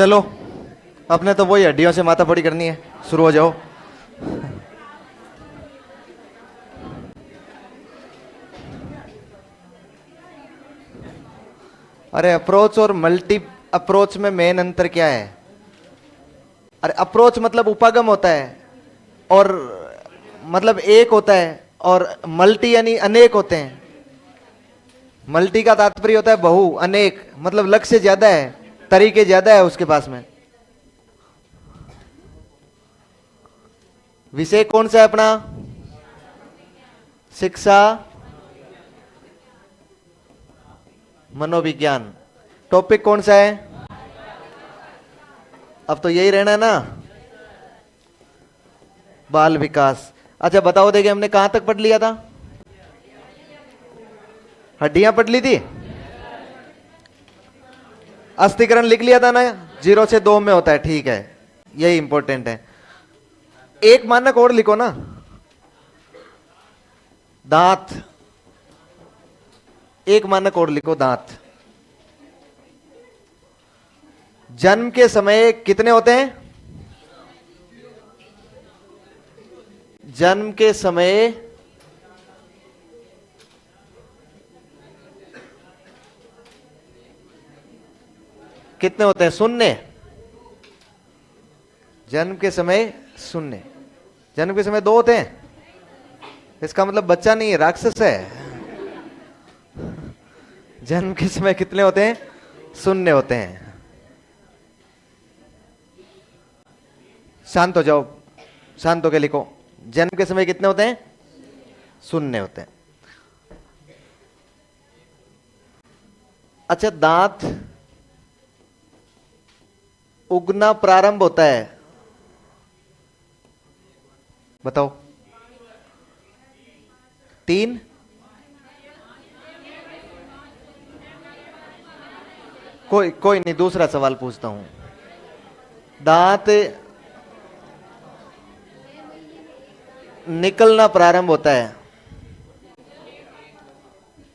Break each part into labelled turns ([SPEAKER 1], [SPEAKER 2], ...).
[SPEAKER 1] चलो, अपने तो वही हड्डियों से माथापड़ी करनी है, शुरू हो जाओ। अरे अप्रोच और मल्टी अप्रोच में मेन अंतर क्या है? अरे अप्रोच मतलब उपागम होता है, और मतलब एक होता है, और मल्टी यानी अनेक होते हैं। मल्टी का तात्पर्य होता है बहु, अनेक मतलब लक्ष्य ज्यादा है, तरीके ज्यादा है उसके पास में। विषय कौन सा है अपना? शिक्षा, मनोविज्ञान। टॉपिक कौन सा है? अब तो यही रहना है ना, बाल विकास। अच्छा बताओ, देखिए हमने कहां तक पढ़ लिया था? हड्डियां पढ़ ली थी, अस्थिकरण लिख लिया था ना, 0 से 2 में होता है, ठीक है, यही इंपॉर्टेंट है। एक मानक और लिखो ना, दांत। एक मानक और लिखो, दांत। जन्म के समय कितने होते हैं? जन्म के समय कितने होते हैं? शून्य। जन्म के समय शून्य। जन्म के समय 2 होते हैं, इसका मतलब बच्चा नहीं है, राक्षस है। जन्म के समय कितने होते हैं? शून्य होते हैं। शांत हो जाओ, शांत होकर लिखो। जन्म के समय कितने होते हैं? शून्य होते हैं। अच्छा, दांत उगना प्रारंभ होता है, बताओ। 3? कोई कोई नहीं, दूसरा सवाल पूछता हूं। दांत निकलना प्रारंभ होता है,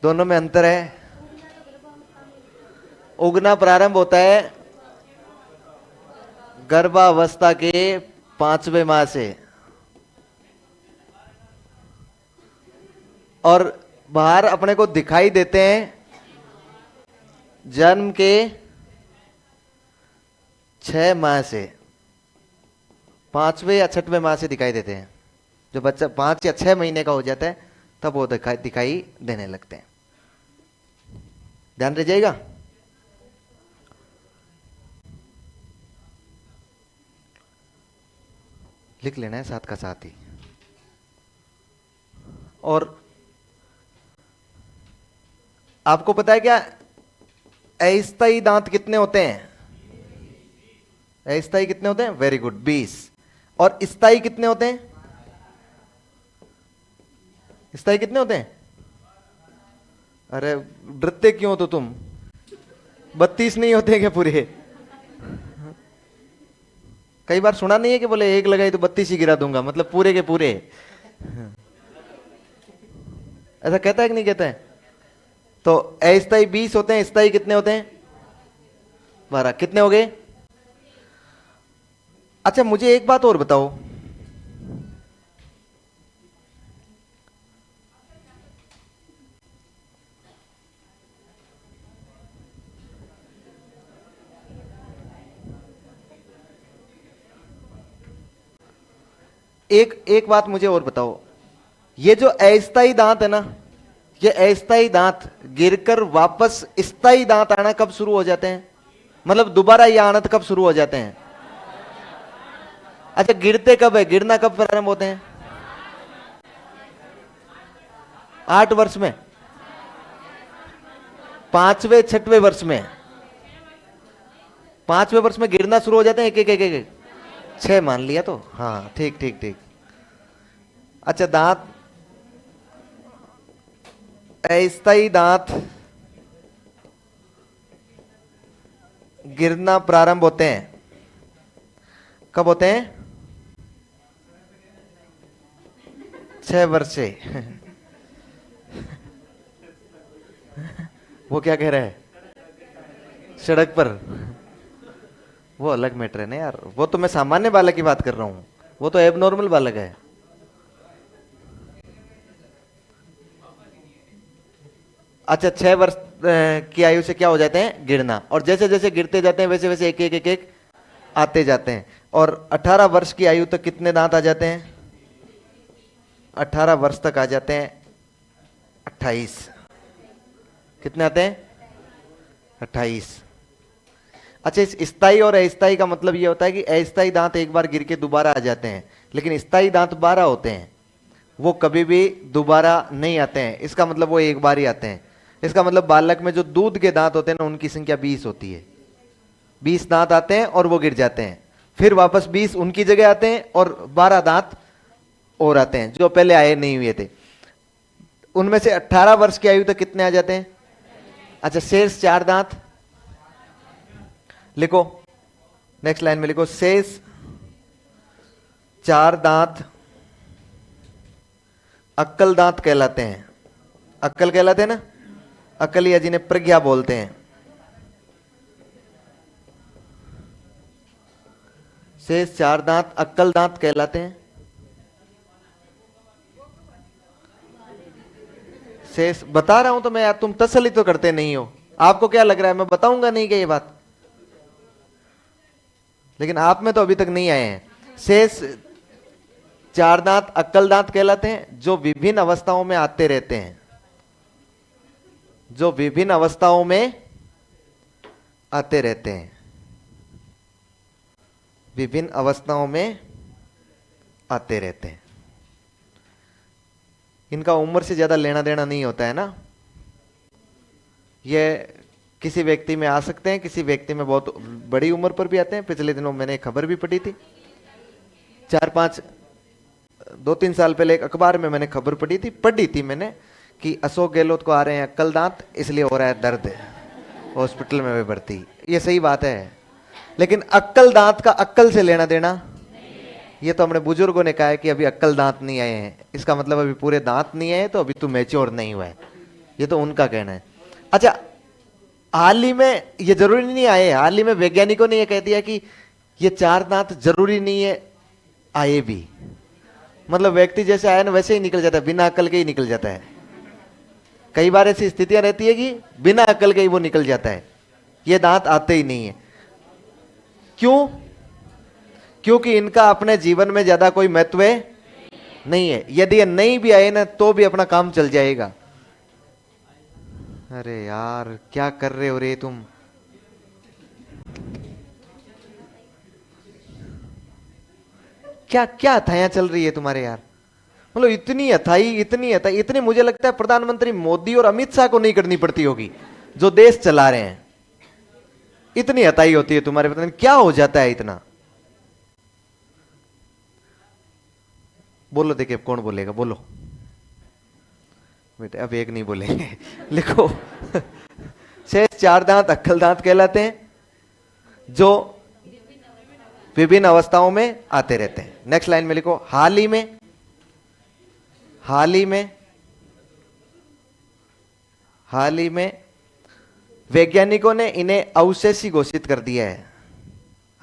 [SPEAKER 1] दोनों में अंतर है। उगना प्रारंभ होता है गर्भावस्था के 5वें माह से, और बाहर अपने को दिखाई देते हैं जन्म के 6 माह से, 5वें या 6वें माह से दिखाई देते हैं। जब बच्चा 5 या 6 महीने का हो जाता है तब वो दिखाई देने लगते हैं। ध्यान रह जाएगा। लिख लेना है साथ का साथ ही। और आपको पता है क्या, अस्थायी दांत कितने होते हैं? अस्थायी कितने होते हैं? Very good, 20। और स्थायी कितने होते हैं? स्थायी कितने होते हैं? अरे डरते क्यों हो तो तुम? 32 नहीं होते हैं क्या पूरे? कई बार सुना नहीं है कि बोले एक लगाई तो 32 ही गिरा दूंगा, मतलब पूरे के पूरे। ऐसा कहता है कि नहीं कहता है? तो अस्थायी 20 होते हैं, स्थायी कितने होते हैं? 12। कितने हो गए? अच्छा मुझे एक बात और बताओ, एक एक बात मुझे और बताओ, ये जो अस्थायी दांत है ना, ये अस्थायी दांत गिरकर वापस स्थायी दांत आना कब शुरू हो जाते हैं? मतलब दोबारा ये आना कब शुरू हो जाते हैं? अच्छा गिरते कब है? गिरना कब प्रारंभ होते हैं? 8 वर्ष में, 5वें 6वें वर्ष में, 5वें वर्ष में गिरना शुरू हो जाते हैं। एक एक एक एक, एक। 6 मान लिया तो, हाँ ठीक ठीक ठीक। अच्छा दांत, अस्थायी दांत गिरना प्रारंभ होते हैं कब होते हैं? 6 वर्ष से। वो क्या कह रहा है? सड़क पर। वो अलग मैटर है ना यार, वो तो मैं सामान्य बालक की बात कर रहा हूं, वो तो एबनॉर्मल बालक है। अच्छा, 6 वर्ष की आयु से क्या हो जाते हैं, गिरना, और जैसे जैसे गिरते जाते हैं वैसे वैसे एक एक एक एक आते जाते हैं। और 18 वर्ष की आयु तक कितने दांत आ जाते हैं, 18 वर्ष तक आ जाते हैं 28। कितने आते हैं, 28। अच्छा, इस स्थायी और अस्थायी का मतलब ये होता है कि अस्थायी दांत एक बार गिर के दोबारा आ जाते हैं, लेकिन स्थायी दांत 12 होते हैं, वो कभी भी दोबारा नहीं आते हैं। इसका मतलब वो एक बार ही आते हैं। इसका मतलब बालक में जो दूध के दांत होते हैं ना, उनकी संख्या 20 होती है। 20 दांत आते हैं और वो गिर जाते हैं, फिर वापस 20 उनकी जगह आते हैं और 12 दांत और आते हैं जो पहले आए नहीं हुए थे। उनमें से 18 वर्ष की आयु तक कितने आ जाते हैं। अच्छा, शेष 4 दांत लिखो, नेक्स्ट लाइन में लिखो, शेष 4 दांत अक्कल दांत कहलाते हैं। अक्कल कहलाते हैं ना, अक्कल या जिन्हें प्रज्ञा बोलते हैं। शेष 4 दांत अक्कल दांत कहलाते हैं। शेष बता रहा हूं तो मैं यार, तुम तसल्ली तो करते नहीं हो। आपको क्या लग रहा है मैं बताऊंगा नहीं क्या ये बात, लेकिन आप में तो अभी तक नहीं आए हैं। शेष 4 दांत अक्कल दांत कहलाते हैं, जो विभिन्न अवस्थाओं में आते रहते हैं, जो विभिन्न अवस्थाओं में आते रहते हैं, विभिन्न अवस्थाओं में आते रहते हैं। इनका उम्र से ज्यादा लेना देना नहीं होता है ना। ये किसी व्यक्ति में आ सकते हैं, किसी व्यक्ति में बहुत बड़ी उम्र पर भी आते हैं। पिछले दिनों मैंने एक खबर भी पढ़ी थी, 2-3 साल पहले एक अखबार में मैंने खबर पढ़ी थी मैंने कि अशोक गहलोत को आ रहे हैं अक्कल दांत, इसलिए हो रहा है दर्द, हॉस्पिटल में भी भर्ती। ये सही बात है, लेकिन अक्कल दांत का अक्कल से लेना देना, ये तो हमने बुजुर्गों ने कहा है कि अभी अक्कल दांत नहीं आए हैं, इसका मतलब अभी पूरे दांत नहीं आए तो अभी तू मैच्योर नहीं हुआ है, ये तो उनका कहना है। अच्छा, हाल ही में ये जरूरी नहीं आए, हाल ही में वैज्ञानिकों ने ये कह दिया कि ये 4 दांत जरूरी नहीं है आए भी, मतलब व्यक्ति जैसे आया ना वैसे ही निकल जाता है, बिना अक्ल के ही निकल जाता है। कई बार ऐसी स्थितियां रहती है कि बिना अक्ल के ही वो निकल जाता है, ये दांत आते ही नहीं है। क्यों? क्योंकि इनका अपने जीवन में ज्यादा कोई महत्व नहीं है। यदि ये नहीं भी आए ना तो भी अपना काम चल जाएगा। अरे यार क्या कर रहे हो रे तुम, क्या क्या अथाइयां चल रही है तुम्हारे यार, मतलब इतनी अथाई इतनी मुझे लगता है प्रधानमंत्री मोदी और अमित शाह को नहीं करनी पड़ती होगी, जो देश चला रहे हैं। इतनी अथाई होती है तुम्हारे, पता नहीं क्या हो जाता है इतना। बोलो, देखिए कौन बोलेगा, बोलो बेटे, अब एक नहीं बोलेंगे लिखो शेष 4 दांत अक्कल दांत कहलाते हैं, जो विभिन्न अवस्थाओं में आते रहते हैं। नेक्स्ट लाइन में लिखो, हाल ही में वैज्ञानिकों ने इन्हें अवशेषी घोषित कर दिया है।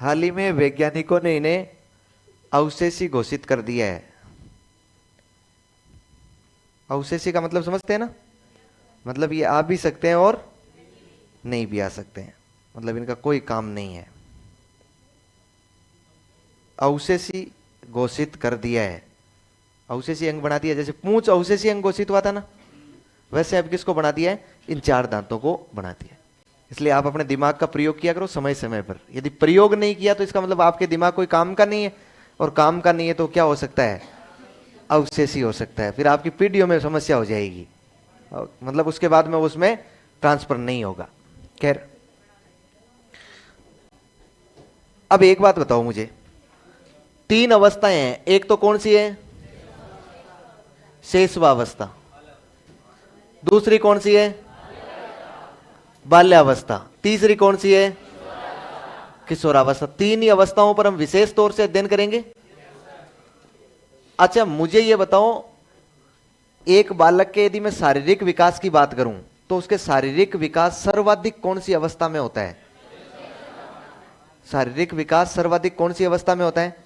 [SPEAKER 1] हाल ही में वैज्ञानिकों ने इन्हें अवशेषी घोषित कर दिया है। अवशेषी का मतलब समझते हैं ना, मतलब ये आ भी सकते हैं और नहीं भी आ सकते हैं, मतलब इनका कोई काम नहीं है। अवशेषी घोषित कर दिया है, अवशेषी अंग बना दिया। जैसे पूंछ अवशेषी अंग घोषित हुआ था ना, वैसे अब किसको बना दिया है, इन 4 दांतों को बना दिया। इसलिए आप अपने दिमाग का प्रयोग किया करो समय समय पर। यदि प्रयोग नहीं किया तो इसका मतलब आपके दिमाग कोई काम का नहीं है, और काम का नहीं है तो क्या हो सकता है, अवशेषी हो सकता है। फिर आपकी पीढ़ियों में समस्या हो जाएगी, मतलब उसके बाद में उसमें ट्रांसफर नहीं होगा। खैर, अब एक बात बताओ मुझे, 3 अवस्थाएं हैं, एक तो कौन सी है, शेषवावस्था, दूसरी कौन सी है, बाल्यावस्था, तीसरी कौन सी है, किशोरावस्था। 3 ही अवस्थाओं पर हम विशेष तौर से अध्ययन करेंगे। अच्छा मुझे यह बताओ, एक बालक के यदि मैं शारीरिक विकास की बात करूं तो उसके शारीरिक विकास सर्वाधिक कौन सी अवस्था में होता है, शारीरिक विकास सर्वाधिक कौन सी अवस्था में होता है?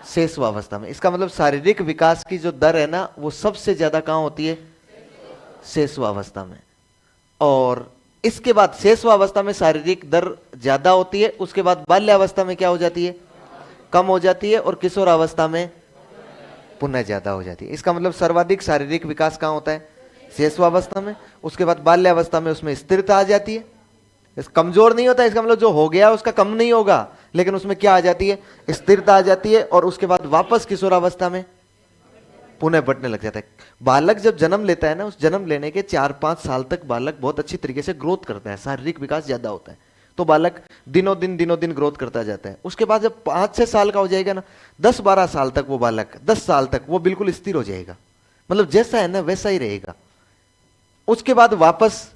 [SPEAKER 1] शेषवावस्था में। इसका मतलब शारीरिक विकास की जो दर है ना, वो सबसे ज्यादा कहां होती है? शेषवावस्था में। और इसके बाद शेषवावस्था में शारीरिक दर ज्यादा होती है, उसके बाद बाल्यावस्था में क्या हो जाती है? कम हो जाती है, और किशोरावस्था में पुनः ज्यादा हो जाती है। इसका मतलब सर्वाधिक शारीरिक विकास कहां होता है? शेषवावस्था में। उसके बाद बाल्यावस्था में उसमें स्थिरता आ जाती है, कमजोर नहीं होता। इसका मतलब जो हो गया उसका कम नहीं होगा, लेकिन उसमें क्या आ जाती है? स्थिरता आ जाती है। और उसके बाद वापस किशोरावस्था में पुनः बढ़ने लग जाता है। बालक जब जन्म लेता है ना, उस जन्म लेने के 4-5 साल तक बालक बहुत अच्छी तरीके से ग्रोथ करता है, शारीरिक विकास ज्यादा होता है, तो बालक दिनों दिन ग्रोथ करता जाता है। उसके बाद जब 5-6 साल का हो जाएगा ना, 10-12 साल तक वो बालक, 10 साल तक वो बिल्कुल स्थिर हो जाएगा, मतलब जैसा है ना वैसा ही रहेगा। उसके बाद वापस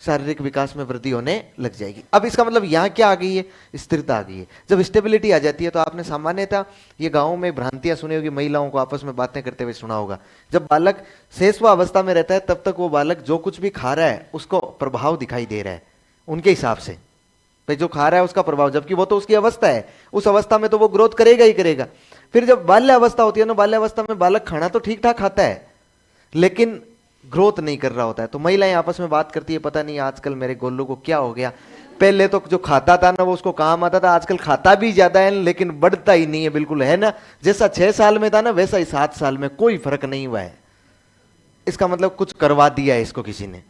[SPEAKER 1] शारीरिक विकास में वृद्धि होने लग जाएगी। अब इसका मतलब यहां क्या आ गई है? स्थिरता आ गई है। जब स्टेबिलिटी आ जाती है, तो आपने सामान्यतः ये गांवों में भ्रांतियां सुनी होगी, महिलाओं को आपस में बातें करते हुए सुना होगा। जब बालक शेषवा अवस्था में रहता है, तब तक वो बालक जो कुछ भी खा रहा है उसको प्रभाव दिखाई दे रहा है उनके हिसाब से, भाई जो खा रहा है उसका प्रभाव, जबकि वो तो उसकी अवस्था है, उस अवस्था में तो वो ग्रोथ करेगा ही करेगा। फिर जब बाल्य अवस्था होती है ना, बाल्य अवस्था में बालक खाना तो ठीक ठाक खाता है, लेकिन ग्रोथ नहीं कर रहा होता है। तो महिलाएं आपस में बात करती है, पता नहीं आजकल मेरे गोलू को क्या हो गया, पहले तो जो खाता था ना वो उसको काम आता था, आजकल खाता भी ज्यादा है लेकिन बढ़ता ही नहीं है, बिल्कुल है ना जैसा 6 साल में था ना वैसा ही 7 साल में, कोई फर्क नहीं हुआ है। इसका मतलब कुछ करवा दिया है इसको किसी ने।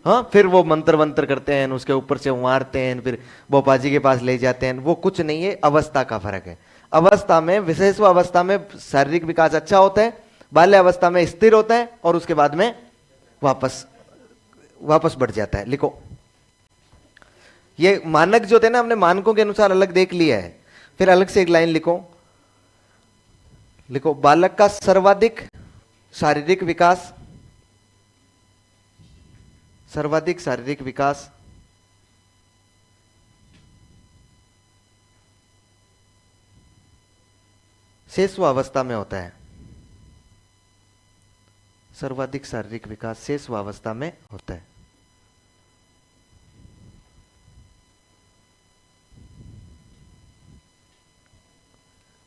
[SPEAKER 1] हाँ, फिर वो मंत्र वंत्र करते हैं, उसके ऊपर से मारते हैं, फिर बोपा जी के पास ले जाते हैं। वो कुछ नहीं है, अवस्था का फर्क है। अवस्था में, विशेष अवस्था में शारीरिक विकास अच्छा होता है, बाल्य अवस्था में स्थिर होता है, और उसके बाद में वापस बढ़ जाता है। लिखो, ये मानक जो थे ना, हमने मानकों के अनुसार अलग देख लिया है, फिर अलग से एक लाइन लिखो। लिखो, बालक का सर्वाधिक शारीरिक विकास, सर्वाधिक शारीरिक विकास शेषवावस्था में होता है। सर्वाधिक शारीरिक विकास शेषवावस्था में होता है।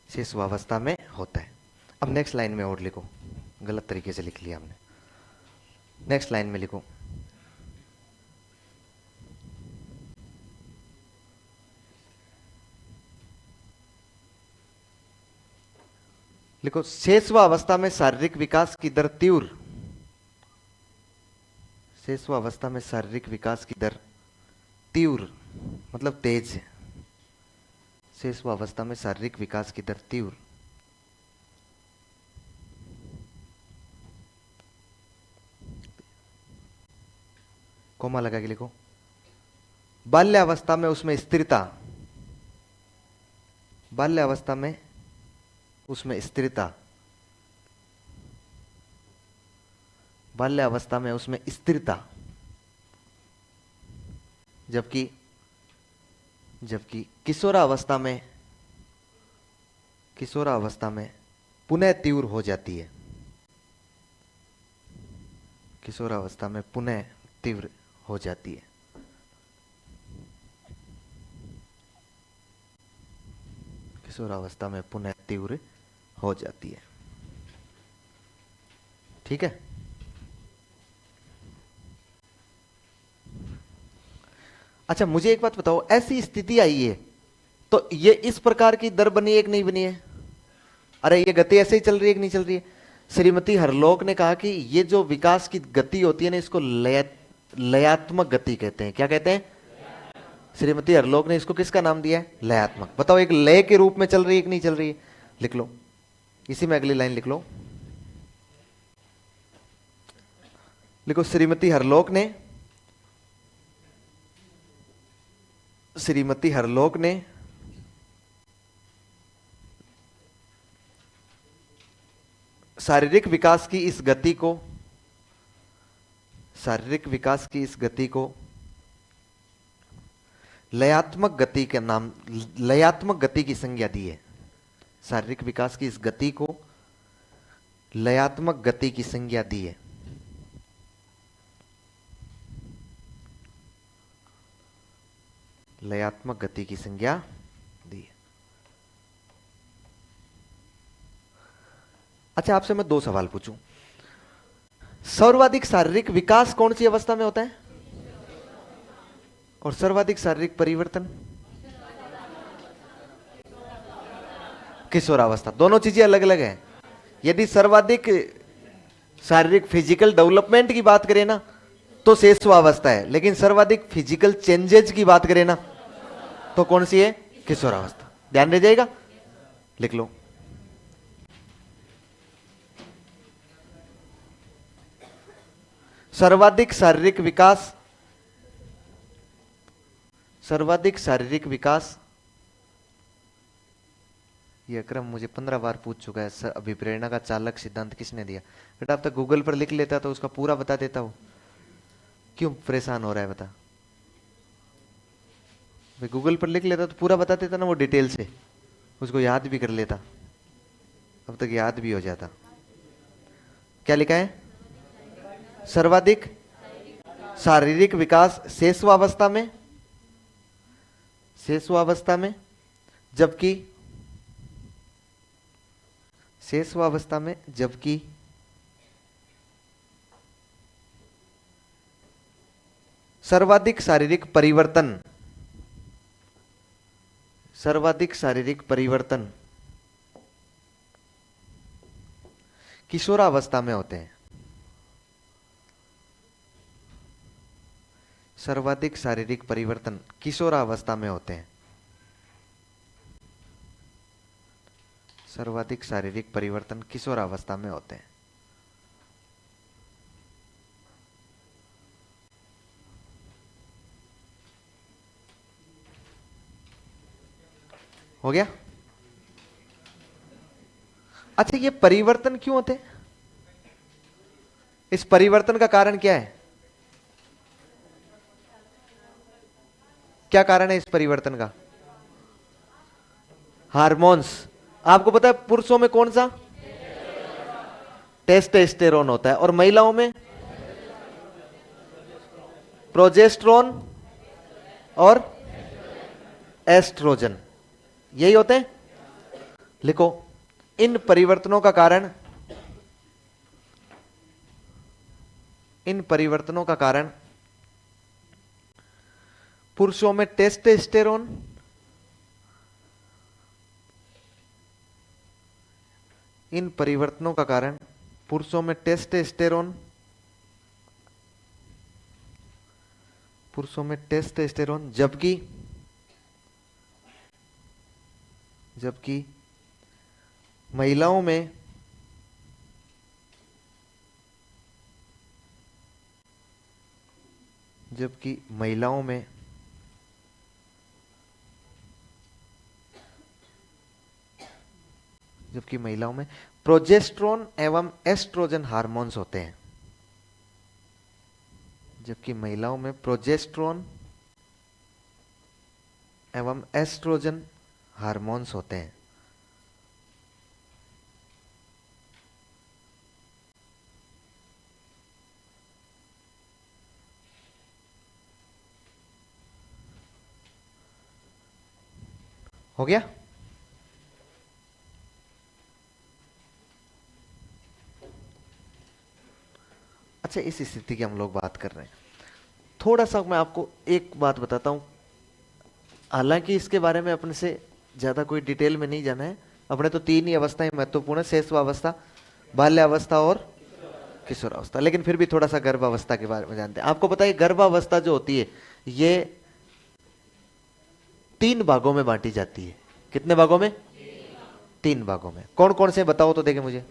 [SPEAKER 1] शेषवावस्था में होता है। अब नेक्स्ट लाइन में और लिखो, गलत तरीके से लिख लिया हमने। नेक्स्ट लाइन में लिखो, लिखो, शेषवावस्था में शारीरिक विकास की दर तीव्र, शेषवावस्था में शारीरिक विकास की दर तीव्र मतलब तेज है। शेषवावस्था में शारीरिक विकास की दर तीव्र, कोमा लगा के लिखो। बाल्यावस्था में उसमें स्थिरता, बाल्यावस्था में उसमें स्थिरता, बाल्यावस्था में उसमें स्थिरता, जबकि किशोरावस्था में, किशोरावस्था में पुनः तीव्र हो जाती है। किशोरावस्था में पुनः तीव्र हो जाती है। किशोरावस्था में पुनः तीव्र हो जाती है। ठीक है। अच्छा, मुझे एक बात बताओ, ऐसी स्थिति आई है तो ये इस प्रकार की दर बनी है कि नहीं बनी है? अरे ये गति ऐसे ही चल रही है कि नहीं चल रही है? श्रीमती हरलोक ने कहा कि ये जो विकास की गति होती है ना, इसको लयात्मक गति कहते हैं। क्या कहते हैं? श्रीमती हरलोक ने इसको किसका नाम दिया है? लयात्मक। बताओ, एक लय के रूप में चल रही है कि नहीं चल रही है? लिख लो, इसी में अगली लाइन लिख लो। लिखो, श्रीमती हरलोक ने, श्रीमती हरलोक ने शारीरिक विकास की इस गति को, शारीरिक विकास की इस गति को लयात्मक गति के नाम, लयात्मक गति की संज्ञा दी है। शारीरिक विकास की इस गति को लयात्मक गति की संज्ञा दी है। लयात्मक गति की संज्ञा दी। अच्छा, आपसे मैं दो सवाल पूछूं। सर्वाधिक शारीरिक विकास कौन सी अवस्था में होता है और सर्वाधिक शारीरिक परिवर्तन? किशोरावस्था। दोनों चीजें अलग अलग हैं। यदि सर्वाधिक शारीरिक फिजिकल डेवलपमेंट की बात करें ना तो शेषवावस्था है, लेकिन सर्वाधिक फिजिकल चेंजेज की बात करें ना तो कौन सी है? किशोरावस्था। ध्यान रह जाएगा, लिख लो। सर्वाधिक शारीरिक विकास, सर्वाधिक शारीरिक विकास, यह क्रम मुझे 15 बार पूछ चुका है। अभिप्रेरणा का चालक सिद्धांत किसने दिया? बेटा अब तक गूगल पर लिख लेता तो उसका पूरा बता देता हूं। क्यों परेशान हो रहा है बता? भाई गूगल पर लिख लेता तो पूरा बता देता ना, वो डिटेल से उसको याद भी कर लेता, अब तक याद भी हो जाता। क्या लिखा है? सर्वाधिक शारीरिक विकास शेषवावस्था में, शेषवावस्था में, जबकि शेषवावस्था में, जबकि सर्वाधिक शारीरिक परिवर्तन, सर्वाधिक शारीरिक परिवर्तन किशोरावस्था में होते हैं। सर्वाधिक शारीरिक परिवर्तन किशोरावस्था में होते हैं। सर्वाधिक शारीरिक परिवर्तन किशोरावस्था में होते हैं। हो गया? अच्छा, ये परिवर्तन क्यों होते हैं? इस परिवर्तन का कारण क्या है? क्या कारण है इस परिवर्तन का? हार्मोन्स। आपको पता है पुरुषों में कौन सा? टेस्टोस्टेरोन होता है, और महिलाओं में प्रोजेस्टेरोन और एस्ट्रोजन, यही होते हैं। लिखो, इन परिवर्तनों का कारण, इन परिवर्तनों का कारण पुरुषों में टेस्टोस्टेरोन, इन परिवर्तनों का कारण पुरुषों में टेस्टोस्टेरोन, पुरुषों में टेस्टोस्टेरोन, जबकि जबकि महिलाओं में जबकि महिलाओं में जबकि महिलाओं में प्रोजेस्टेरोन एवं एस्ट्रोजन हार्मोन्स होते हैं। जबकि महिलाओं में प्रोजेस्टेरोन एवं एस्ट्रोजन हार्मोन्स होते हैं। हो गया? अच्छा, इस स्थिति की हम लोग बात कर रहे हैं। थोड़ा सा मैं आपको एक बात बताता हूं, हालांकि इसके बारे में अपने से ज्यादा कोई डिटेल में नहीं जाना है। अपने तो तीन ही अवस्थाएं महत्वपूर्ण है, शेषवावस्था, बाल्यावस्था और किशोरावस्था, लेकिन फिर भी थोड़ा सा गर्भावस्था के बारे में जानते हैं। आपको पता है गर्भावस्था जो होती है ये 3 भागों में बांटी जाती है। कितने भागों में? 3 भागों में। कौन कौन से बताओ तो देखें मुझे।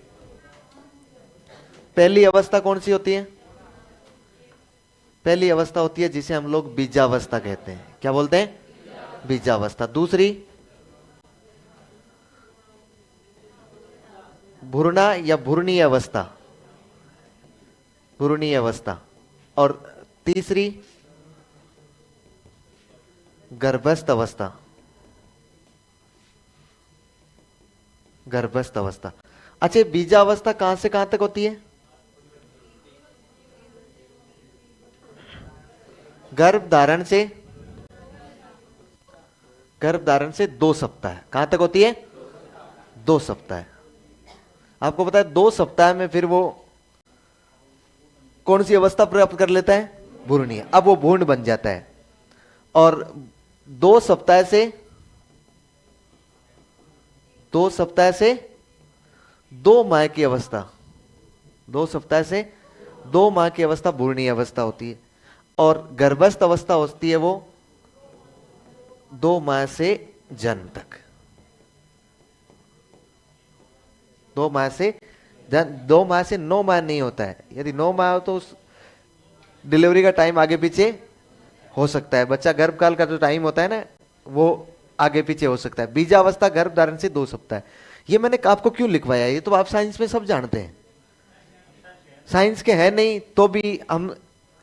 [SPEAKER 1] पहली अवस्था कौन सी होती है? पहली अवस्था होती है जिसे हम लोग बीजावस्था कहते हैं। क्या बोलते हैं? बीजावस्था। दूसरी भ्रूणा या भ्रूणीय अवस्था, भ्रूणीय अवस्था। और तीसरी गर्भस्थ अवस्था, गर्भस्थ अवस्था। अच्छा, बीजावस्था कहां से कहां तक होती है? गर्भ धारण से गर्भ धारण से 2 सप्ताह। कहां तक होती है? 2 सप्ताह। आपको पता है 2 सप्ताह में फिर वो कौन सी अवस्था प्राप्त कर लेता है? भ्रूणीय। अब वो भ्रूण बन जाता है। और 2 सप्ताह से 2 माह की अवस्था, 2 सप्ताह से 2 माह की अवस्था भ्रूणीय अवस्था होती है। और गर्भस्थ अवस्था होती है वो 2 माह से जन्म तक। 2 माह से 9 माह नहीं होता है। यदि 9 माह हो तो उस डिलीवरी का टाइम आगे पीछे हो सकता है। बच्चा गर्भकाल का जो टाइम होता है ना, वो आगे पीछे हो सकता है। बीजावस्था गर्भ धारण से 2 सप्ताह। ये मैंने आपको क्यों लिखवाया? ये तो आप साइंस में सब जानते हैं। साइंस के है नहीं तो भी हम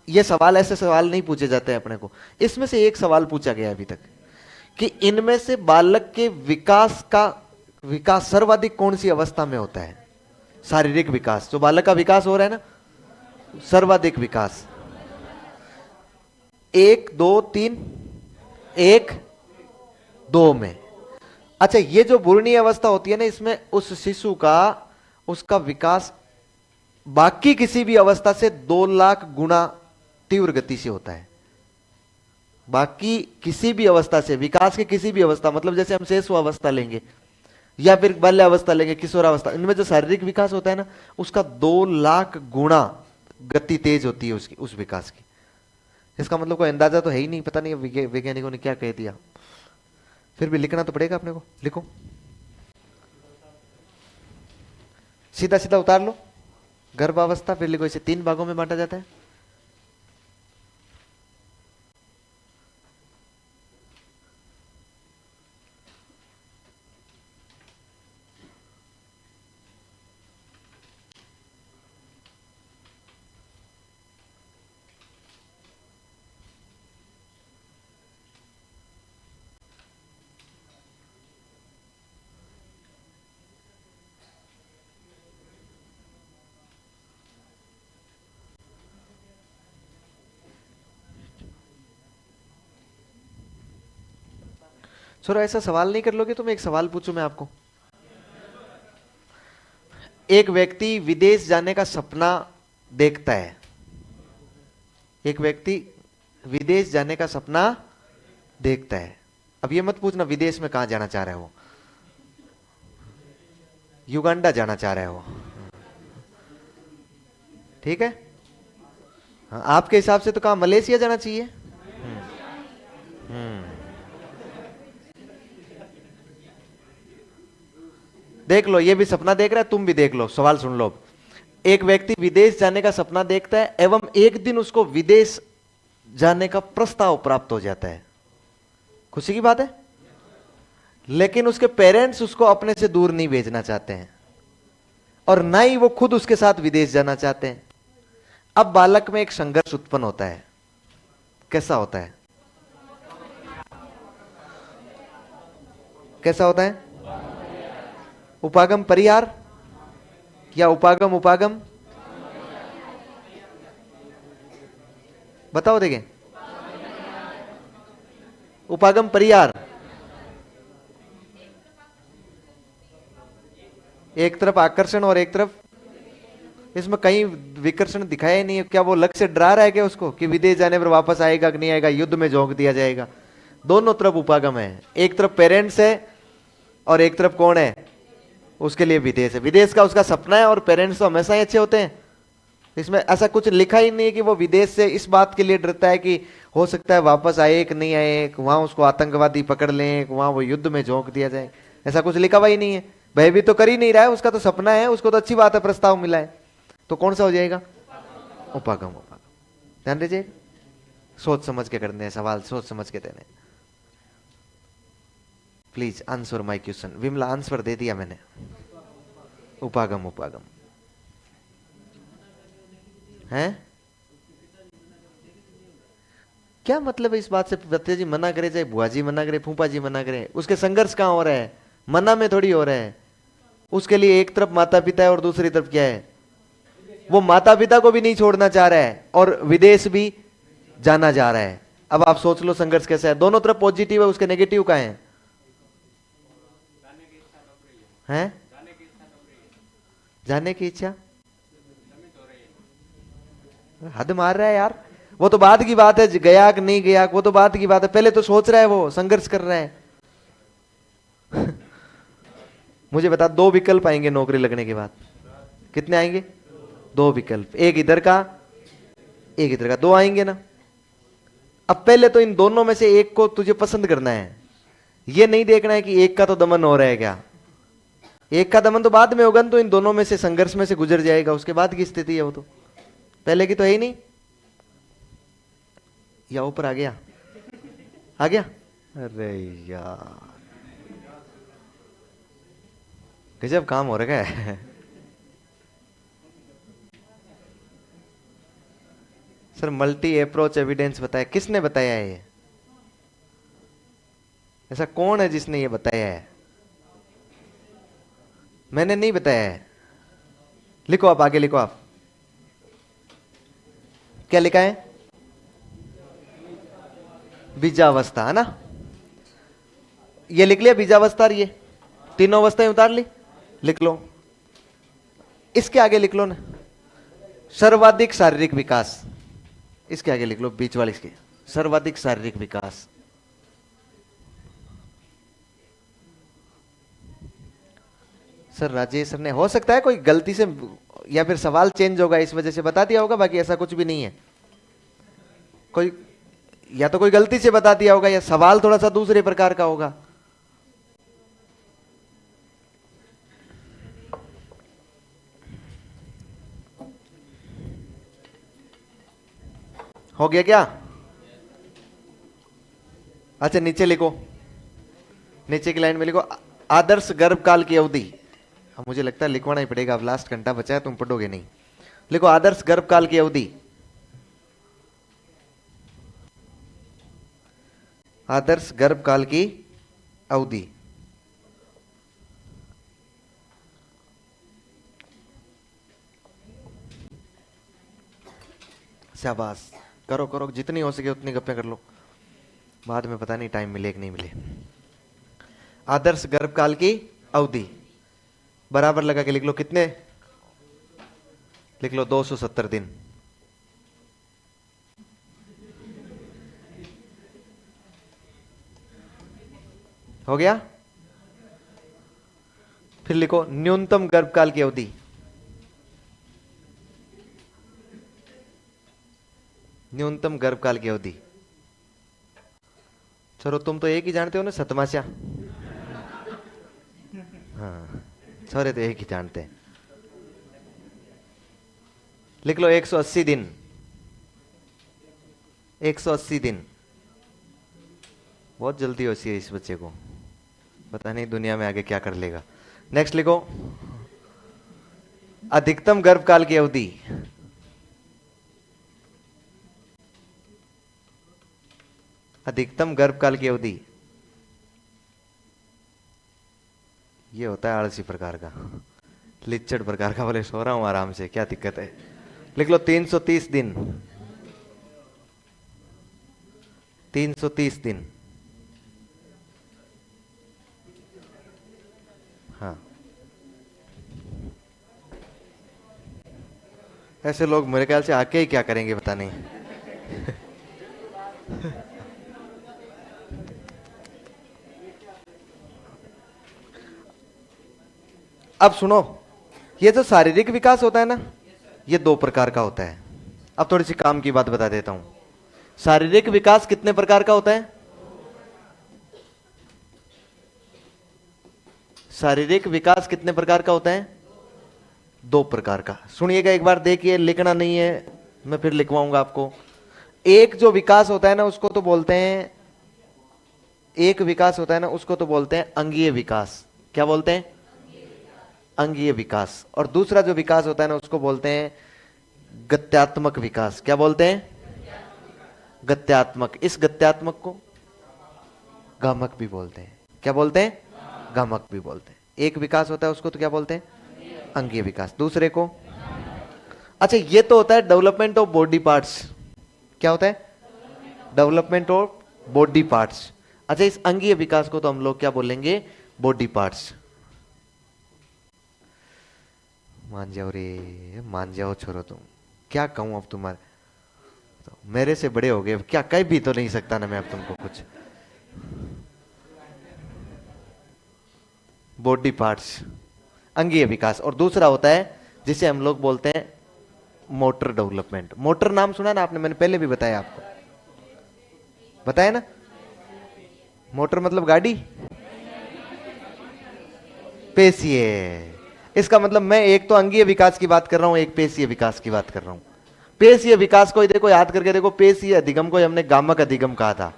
[SPEAKER 1] ये सवाल, ऐसे सवाल नहीं पूछे जाते हैं अपने को। इसमें से एक सवाल पूछा गया अभी तक कि इनमें से बालक के विकास सर्वाधिक कौन सी अवस्था में होता है? शारीरिक विकास, जो बालक का विकास हो रहा है ना, सर्वाधिक विकास 1, 2, 3, 1, 2 में। अच्छा, ये जो भ्रूणीय अवस्था होती है ना, इसमें उस शिशु का, उसका विकास बाकी किसी भी अवस्था से 2 लाख गुना तीव्र गति से होता है। बाकी किसी भी अवस्था से, विकास के किसी भी अवस्था, मतलब जैसे हम शेषु अवस्था लेंगे या फिर बाल्यावस्था लेंगे, किशोरावस्था, इनमें जो शारीरिक विकास होता है ना, उसका 2 लाख गुना गति तेज होती है उसकी, उस विकास की। इसका मतलब कोई अंदाजा तो है ही नहीं, पता नहीं वैज्ञानिकों ने क्या कह दिया। फिर भी लिखना तो पड़ेगा अपने को। लिखो, सीधा सीधा उतार लो। गर्भावस्था, फिर लिखो। इसे 3 भागों में बांटा जाता है। छोरो, ऐसा सवाल नहीं कर लोगे तुम? एक सवाल पूछूं मैं आपको। एक व्यक्ति विदेश जाने का सपना देखता है। एक व्यक्ति विदेश जाने का सपना देखता है। अब ये मत पूछना विदेश में कहां जाना चाह रहे हो। युगांडा जाना चाह रहे हो, ठीक है? हाँ, आपके हिसाब से तो कहां, मलेशिया जाना चाहिए? देख लो, ये भी सपना देख रहा है, तुम भी देख लो। सवाल सुन लो। एक व्यक्ति विदेश जाने का सपना देखता है एवं एक दिन उसको विदेश जाने का प्रस्ताव प्राप्त हो जाता है। खुशी की बात है। लेकिन उसके पेरेंट्स उसको अपने से दूर नहीं भेजना चाहते हैं और ना ही वो खुद उसके साथ विदेश जाना चाहते हैं। अब बालक में एक संघर्ष उत्पन्न होता है। कैसा होता है? कैसा होता है? उपागम परिहार या उपागम उपागम? बताओ, देखें। उपागम परिहार। एक तरफ आकर्षण और एक तरफ, इसमें कहीं विकर्षण दिखाया ही नहीं है। क्या वो लक्ष्य डरा रहा है क्या उसको कि विदेश जाने पर वापस आएगा कि नहीं आएगा, युद्ध में झोंक दिया जाएगा? दोनों तरफ उपागम है। एक तरफ पेरेंट्स है और एक तरफ कौन है? उसके लिए विदेश है। विदेश का उसका सपना है और पेरेंट्स तो हमेशा ही अच्छे होते हैं। इसमें ऐसा कुछ लिखा ही नहीं है कि वो विदेश से इस बात के लिए डरता है कि हो सकता है वापस आए कि नहीं आए, वहां उसको आतंकवादी पकड़ लें, वहां वो युद्ध में झोंक दिया जाए। ऐसा कुछ लिखा हुआ ही नहीं है। भयभीत तो कर ही नहीं रहा है, उसका तो सपना है, उसको तो अच्छी बात है, प्रस्ताव मिला है। तो कौन सा हो जाएगा? उपागम। उपागम ध्यान दीजिए, सोच समझ के करने हैं सवाल, सोच समझ के देने। Please answer my question. Vimla, आंसर दे दिया मैंने। उपागम उपागम है। क्या मतलब है इस बात से? भत्ते जी मना करे, चाहे बुआ जी मना करे, फूफा जी मना करे, उसके संघर्ष कहां हो रहा है? मना में थोड़ी हो रहा है। उसके लिए एक तरफ माता पिता है और दूसरी तरफ क्या है? वो माता पिता को भी नहीं छोड़ना चाह रहा है और विदेश भी जाना जा रहा है। अब आप सोच लो संघर्ष कैसा है। दोनों तरफ पॉजिटिव है, उसके नेगेटिव का है। हैं? जाने की इच्छा? हद मार रहा है यार। वो तो बाद की बात है, गया कि नहीं गया वो तो बात की बात है, पहले तो सोच रहा है, वो संघर्ष कर रहा है। मुझे बता, दो विकल्प आएंगे नौकरी लगने के बाद, कितने आएंगे? दो विकल्प, एक इधर का एक इधर का, दो आएंगे ना। अब पहले तो इन दोनों में से एक को तुझे पसंद करना है, ये नहीं देखना है कि एक का तो दमन हो रहा है क्या। एक का दमन तो बाद में होगा, तो इन दोनों में से संघर्ष में से गुजर जाएगा, उसके बाद की स्थिति है वो, तो पहले की तो है ही नहीं। या ऊपर आ गया? आ गया? अरे यार गजब काम हो रखा है। सर मल्टी अप्रोच एविडेंस बताया, किसने बताया है ये? ऐसा कौन है जिसने ये बताया है? मैंने नहीं बताया है। लिखो आप, आगे लिखो आप, क्या लिखा है? बीजावस्था है ना, ये लिख लिया बीजावस्था, ये तीनों अवस्थाएं उतार ली, लिख लो। इसके आगे लिख लो ना, सर्वाधिक शारीरिक विकास, इसके आगे लिख लो, बीच वाले इसके, सर्वाधिक शारीरिक विकास। सर राजेश सर ने, हो सकता है कोई गलती से, या फिर सवाल चेंज होगा इस वजह से बता दिया होगा, बाकी ऐसा कुछ भी नहीं है। कोई या तो कोई गलती से बता दिया होगा, या सवाल थोड़ा सा दूसरे प्रकार का होगा। हो गया क्या? अच्छा नीचे लिखो, नीचे की लाइन में लिखो, आदर्श गर्भकाल की अवधि। अब मुझे लगता है लिखवाना ही पड़ेगा, अब लास्ट घंटा बचा है, तुम पढ़ोगे नहीं। लिखो आदर्श गर्भकाल की अवधि, आदर्श गर्भकाल की अवधि। शाबाश, करो करो, जितनी हो सके उतनी गप्पे कर लो, बाद में पता नहीं टाइम मिले कि नहीं मिले। आदर्श गर्भकाल की अवधि बराबर लगा के लिख लो, कितने? लिख लो 270 दिन। हो गया? फिर लिखो न्यूनतम गर्भकाल की अवधि, न्यूनतम गर्भकाल की अवधि। चलो तुम तो एक ही जानते हो ना, सतमाशा। हाँ छोरे तो एक ही जानते हैं। लिख लो 180 दिन, 180 दिन। बहुत जल्दी होती है इस बच्चे को, पता नहीं दुनिया में आगे क्या कर लेगा। नेक्स्ट लिखो अधिकतम गर्भकाल की अवधि, अधिकतम गर्भकाल की अवधि। ये होता है आलसी प्रकार का, लिच्चड़ प्रकार का, बोले सो रहा हूं आराम से, क्या दिक्कत है। लिख लो 330 दिन, 330 दिन। हाँ ऐसे लोग मेरे ख्याल से आके ही क्या करेंगे पता नहीं। अब सुनो, ये जो शारीरिक विकास होता है ना, ये दो प्रकार का होता है। अब थोड़ी सी काम की बात बता देता हूं। शारीरिक विकास कितने प्रकार का होता है? शारीरिक विकास कितने प्रकार का होता है? दो प्रकार का। सुनिएगा एक बार, देखिए, लिखना नहीं है, मैं फिर लिखवाऊंगा आपको। एक जो विकास होता है ना, उसको तो बोलते हैं, एक विकास होता है ना, उसको तो बोलते हैं अंगीय विकास। क्या बोलते हैं? अंगीय विकास। और दूसरा जो विकास होता है ना, उसको बोलते हैं गत्यात्मक विकास। क्या बोलते हैं? गत्यात्मक। इस गत्यात्मक को गामक भी बोलते हैं। क्या बोलते हैं? गामक भी बोलते हैं। एक विकास होता है उसको तो क्या बोलते हैं? अंगीय विकास। दूसरे को, अच्छा, ये तो होता है डेवलपमेंट ऑफ बॉडी पार्ट्स। क्या होता है? Development of body parts. अच्छा, इस अंगीय विकास को तो हम लोग क्या बोलेंगे? Body parts. मान जाओ रे, मान जाओ छोरो तुम। क्या कहूं अब तुम्हारे, तो मेरे से बड़े हो गए, क्या कह भी तो नहीं सकता ना मैं अब तुमको कुछ। बॉडी पार्ट्स, अंगीय विकास। और दूसरा होता है जिसे हम लोग बोलते हैं मोटर डेवलपमेंट। मोटर नाम सुना ना आपने, मैंने पहले भी बताया आपको, बताया ना। मोटर मतलब गाड़ी, पेशीय। इसका मतलब मैं एक तो अंगीय विकास की बात कर रहा हूं, एक पेशीय विकास की बात कर रहा हूं। पेशीय विकास को देखो, याद करके देखो, पेशीय अधिगम को हमने गामक अधिगम कहा था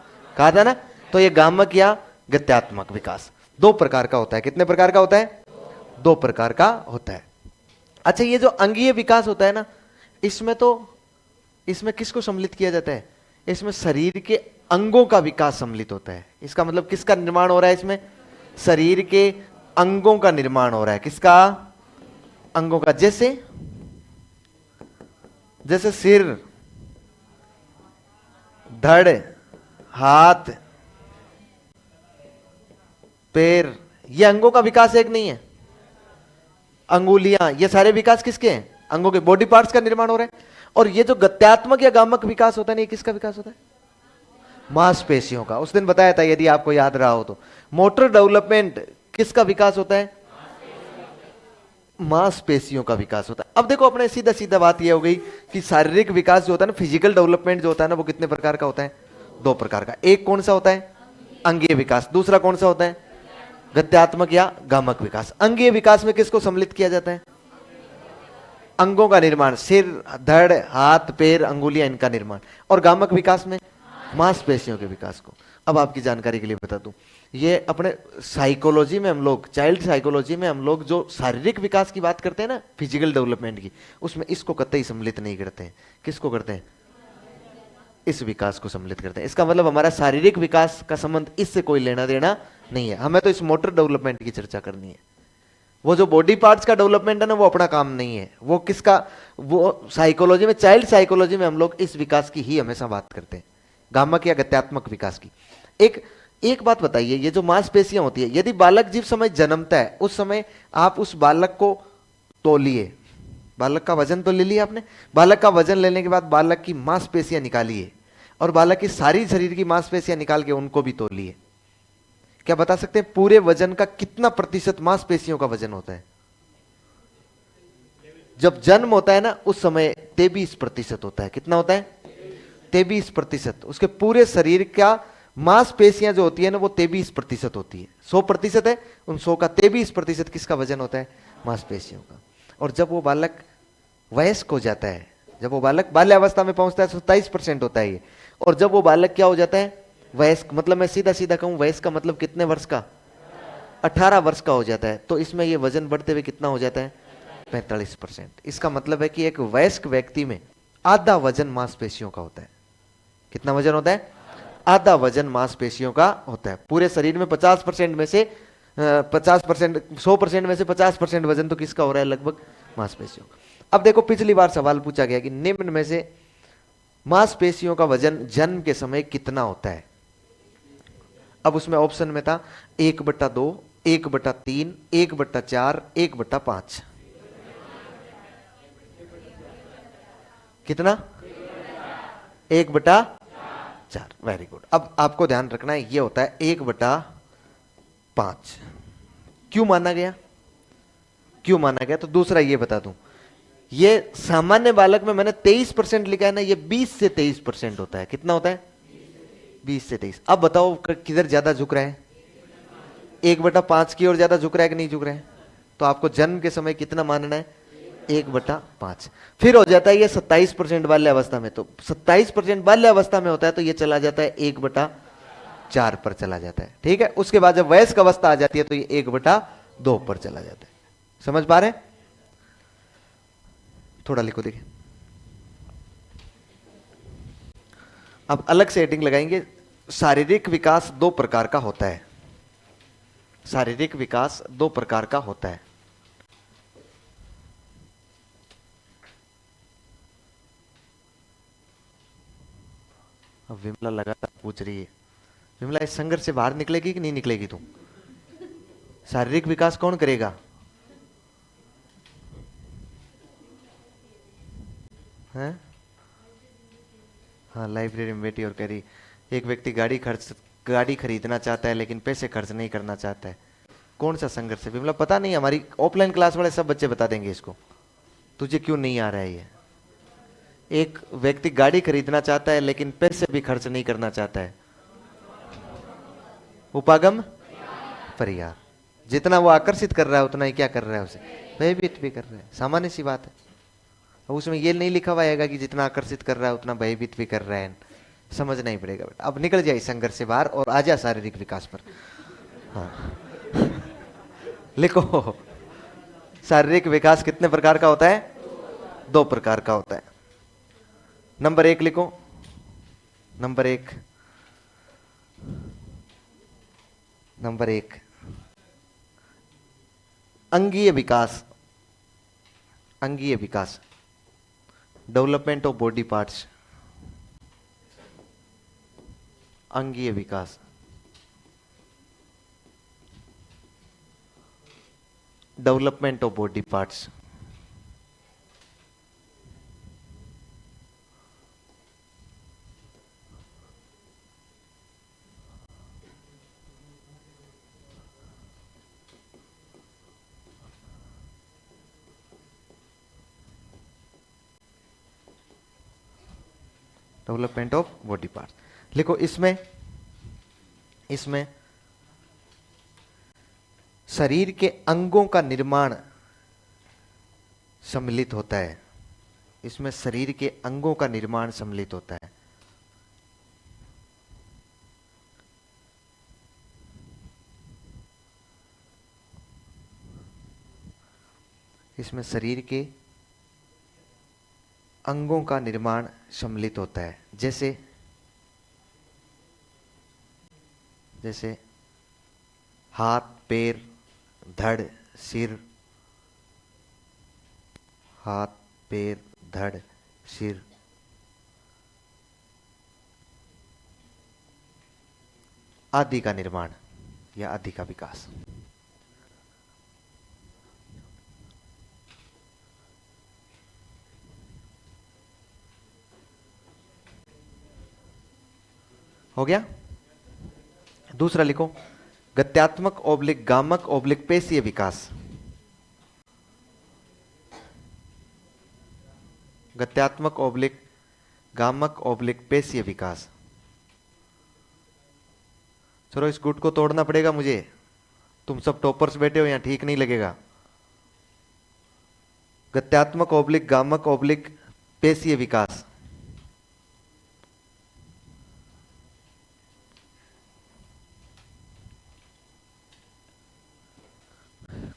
[SPEAKER 1] ना। तो ये गामक या गत्यात्मक विकास दो प्रकार का होता है। कितने प्रकार का होता है? दो प्रकार का होता है। अच्छा, ये जो अंगीय विकास होता है ना, इसमें किसको सम्मिलित किया जाता है? इसमें शरीर के अंगों का विकास सम्मिलित होता है। इसका मतलब किसका निर्माण हो रहा है इसमें? शरीर के अंगों का निर्माण हो रहा है। किसका? अंगों का। जैसे सिर, धड़, हाथ, पैर, ये अंगों का विकास एक नहीं है? अंगुलियां, ये सारे विकास किसके हैं? अंगों के, बॉडी पार्ट्स का निर्माण हो रहा है। और ये जो गत्यात्मक या गामक विकास होता है ना, ये किसका विकास होता है? मांसपेशियों का। उस दिन बताया था, यदि आपको याद रहा हो तो। मोटर डेवलपमेंट किसका विकास होता है? मांसपेशियों का विकास होता है। अब देखो, अपने सीधा सीधा बात यह हो गई कि शारीरिक विकास जो होता है ना, फिजिकल डेवलपमेंट जो होता है ना, वो कितने प्रकार का होता है? दो प्रकार का। एक कौन सा होता है? अंगीय विकास। दूसरा कौन सा होता है? गत्यात्मक या गामक विकास। अंगीय विकास में किसको सम्मिलित किया जाता है? अंगों का निर्माण, सिर, धड़, हाथ, पैर, अंगुलियां, इनका निर्माण। और गामक विकास में मांसपेशियों के विकास को। अब आपकी जानकारी के लिए बता दूं, ये अपने साइकोलॉजी में हम लोग, चाइल्ड साइकोलॉजी में हम लोग जो शारीरिक विकास की बात करते हैं ना, फिजिकल डेवलपमेंट की, उसमें इसको कतई सम्मिलित नहीं करते हैं। किसको करते हैं? इस विकास को सम्मिलित करते हैं। इसका मतलब हमारा शारीरिक विकास का संबंध इससे कोई लेना देना नहीं है। हमें तो इस मोटर डेवलपमेंट की चर्चा करनी है। वो जो बॉडी पार्ट्स का डेवलपमेंट है ना, वो अपना काम नहीं है। वो किसका? वो साइकोलॉजी में, चाइल्ड साइकोलॉजी में हम लोग इस विकास की ही हमेशा बात करते हैं, गामक या गत्यात्मक विकास की। एक बात बताइए, ये जो मांसपेशियां होती है, यदि बालक जिस समय जन्मता है उस समय आप उस बालक को तौलिए, बालक का वजन तो ले लिया आपने, बालक का वजन लेने के बाद बालक की मांसपेशियां निकालिए और बालक की सारी शरीर की मांसपेशियां निकाल के उनको भी तौलिए। क्या बता सकते हैं पूरे वजन का कितना प्रतिशत मांसपेशियों का वजन होता है? जब जन्म होता है ना, उस समय 23% होता है। कितना होता है? 23%। उसके पूरे शरीर का मांसपेशियां जो होती है ना, वो 23% होती है। 100% है, उन 100 का 23% किसका वजन होता है? मांसपेशियों का। और जब वो बालक वयस्क हो जाता है, जब वो बालक बाल्यावस्था में पहुंचता है, 27% होता है ये। और जब वो बालक क्या हो जाता है? वयस्क, मतलब मैं सीधा सीधा कहूं, वयस्क का मतलब कितने वर्ष का? 18 वर्ष का हो जाता है। तो इसमें ये वजन बढ़ते हुए कितना हो जाता है? 45%। इसका मतलब है कि एक वयस्क व्यक्ति में आधा वजन मांसपेशियों का होता है। कितना वजन होता है? आधा वजन मांसपेशियों का होता है। पूरे शरीर में 50% में से 50%, 100% में से 50% वजन तो किसका हो रहा है? लगभग मांसपेशियों का। अब देखो, पिछली बार सवाल पूछा गया कि निम्न में से मांसपेशियों का वजन जन्म के समय कितना होता है? अब उसमें ऑप्शन में था 1/2, 1/3, 1/4, 1/5। कितना? 1/4। Very good. अब आपको ध्यान रखना है, ये होता है 1/5। क्यों माना गया? क्यों माना गया? तो दूसरा ये बता दूं, ये सामान्य बालक में मैंने 23% लिखा है ना, ये 20 से 23% होता है। कितना होता है? 20 से 23। अब बताओ किधर ज्यादा झुक रहा है? 1/5 की ओर ज्यादा झुक रहा है कि नहीं झुक रहा है? तो आपको जन्म के समय कितना मानना है? 1/5। फिर हो जाता है ये 27% बाल्यावस्था में। तो 27% बाल्यावस्था में होता है, तो ये चला जाता है 1/4 पर चला जाता है। ठीक है। उसके बाद जब वयस्क अवस्था आ जाती है तो ये 1/2 पर चला जाता है। समझ पा रहे हैं? थोड़ा लिखो देखिए। अब अलग से हेडिंग लगाएंगे। शारीरिक विकास दो प्रकार का होता है। शारीरिक विकास दो प्रकार का होता है। अब विमला लगातार पूछ रही है, विमला इस संघर्ष से बाहर निकलेगी कि नहीं निकलेगी तुम? शारीरिक विकास कौन करेगा? हैं? हाँ, लाइब्रेरी में बैठी और कह रही एक व्यक्ति गाड़ी खरीदना चाहता है लेकिन पैसे खर्च नहीं करना चाहता है। कौन सा संघर्ष है? मतलब पता नहीं, हमारी ऑफलाइन क्लास वाले सब बच्चे बता देंगे इसको। तुझे क्यों नहीं आ रहा है ये? एक व्यक्ति गाड़ी खरीदना चाहता है लेकिन पैसे भी खर्च नहीं करना चाहता है। उपागम परिहार। जितना वो आकर्षित कर रहा है उतना ही क्या कर रहा है, उसे भयभीत भी कर रहा है। सामान्य सी बात है। उसमें ये नहीं लिखा हुआ है कि जितना आकर्षित कर रहा है उतना भयभीत भी कर रहा है। समझना ही पड़ेगा बेटा। अब निकल जाए संघर्ष से बाहर और आ जा शारीरिक विकास पर। हाँ लिखो, शारीरिक विकास कितने प्रकार का होता है? 2 प्रकार का होता है। नंबर 1 लिखो। नंबर 1, अंगीय विकास। अंगीय विकास, डेवलपमेंट ऑफ बॉडी पार्ट्स। अंगीय विकास, development of body parts. Development of body parts लिखो। इसमें शरीर के अंगों का निर्माण सम्मिलित होता है। इसमें शरीर के अंगों का निर्माण सम्मिलित होता है। इसमें शरीर के अंगों का निर्माण सम्मिलित होता है। जैसे हाथ, पैर, धड़, सिर। हाथ, पैर, धड़, सिर। आदि का निर्माण या आदि का विकास। हो गया? दूसरा लिखो, गत्यात्मक ओब्लिक गामक ओब्लिक पेशीय विकास। गत्यात्मक ओब्लिक गामक ओब्लिक पेशीय विकास। चलो इस गुट को तोड़ना पड़ेगा मुझे। तुम सब टॉपर्स बैठे हो यहां, ठीक नहीं लगेगा। गत्यात्मक ओब्लिक गामक ओब्लिक पेशीय विकास।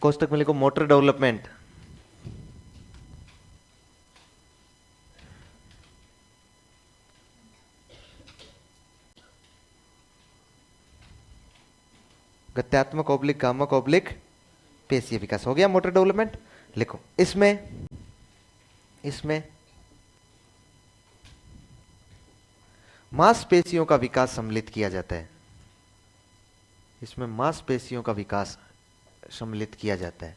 [SPEAKER 1] कोष्टक में लिखो मोटर डेवलपमेंट। गत्यात्मक ओब्लिक गामक ओब्लिक पेशीय विकास। हो गया मोटर डेवलपमेंट। लिखो इसमें मांसपेशियों का विकास सम्मिलित किया जाता है। इसमें मांसपेशियों का विकास सम्मिलित किया जाता है।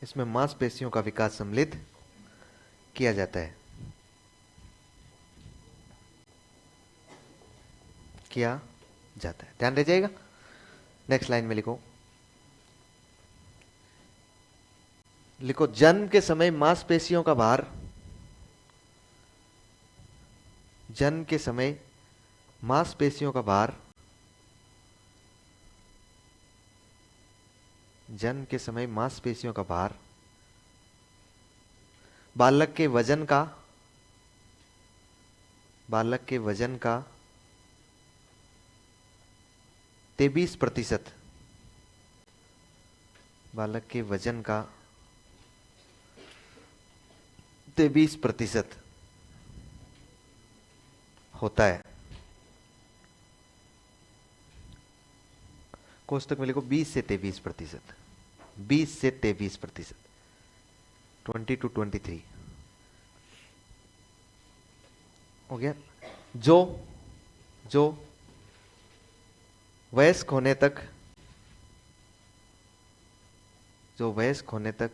[SPEAKER 1] इसमें मांसपेशियों का विकास सम्मिलित किया जाता है। किया जाता है, ध्यान रह जाएगा। नेक्स्ट लाइन में लिखो जन्म के समय मांसपेशियों का भार। जन्म के समय मांसपेशियों का भार। जन्म के समय मांसपेशियों का भार बालक के वजन का 23%। बालक के वजन का 23% होता है। कोष्टक में लिखो 20 से 23%। 20 से 23%, 20 to 23। हो गया। जो जो वयस्क होने तक, जो वयस्क होने तक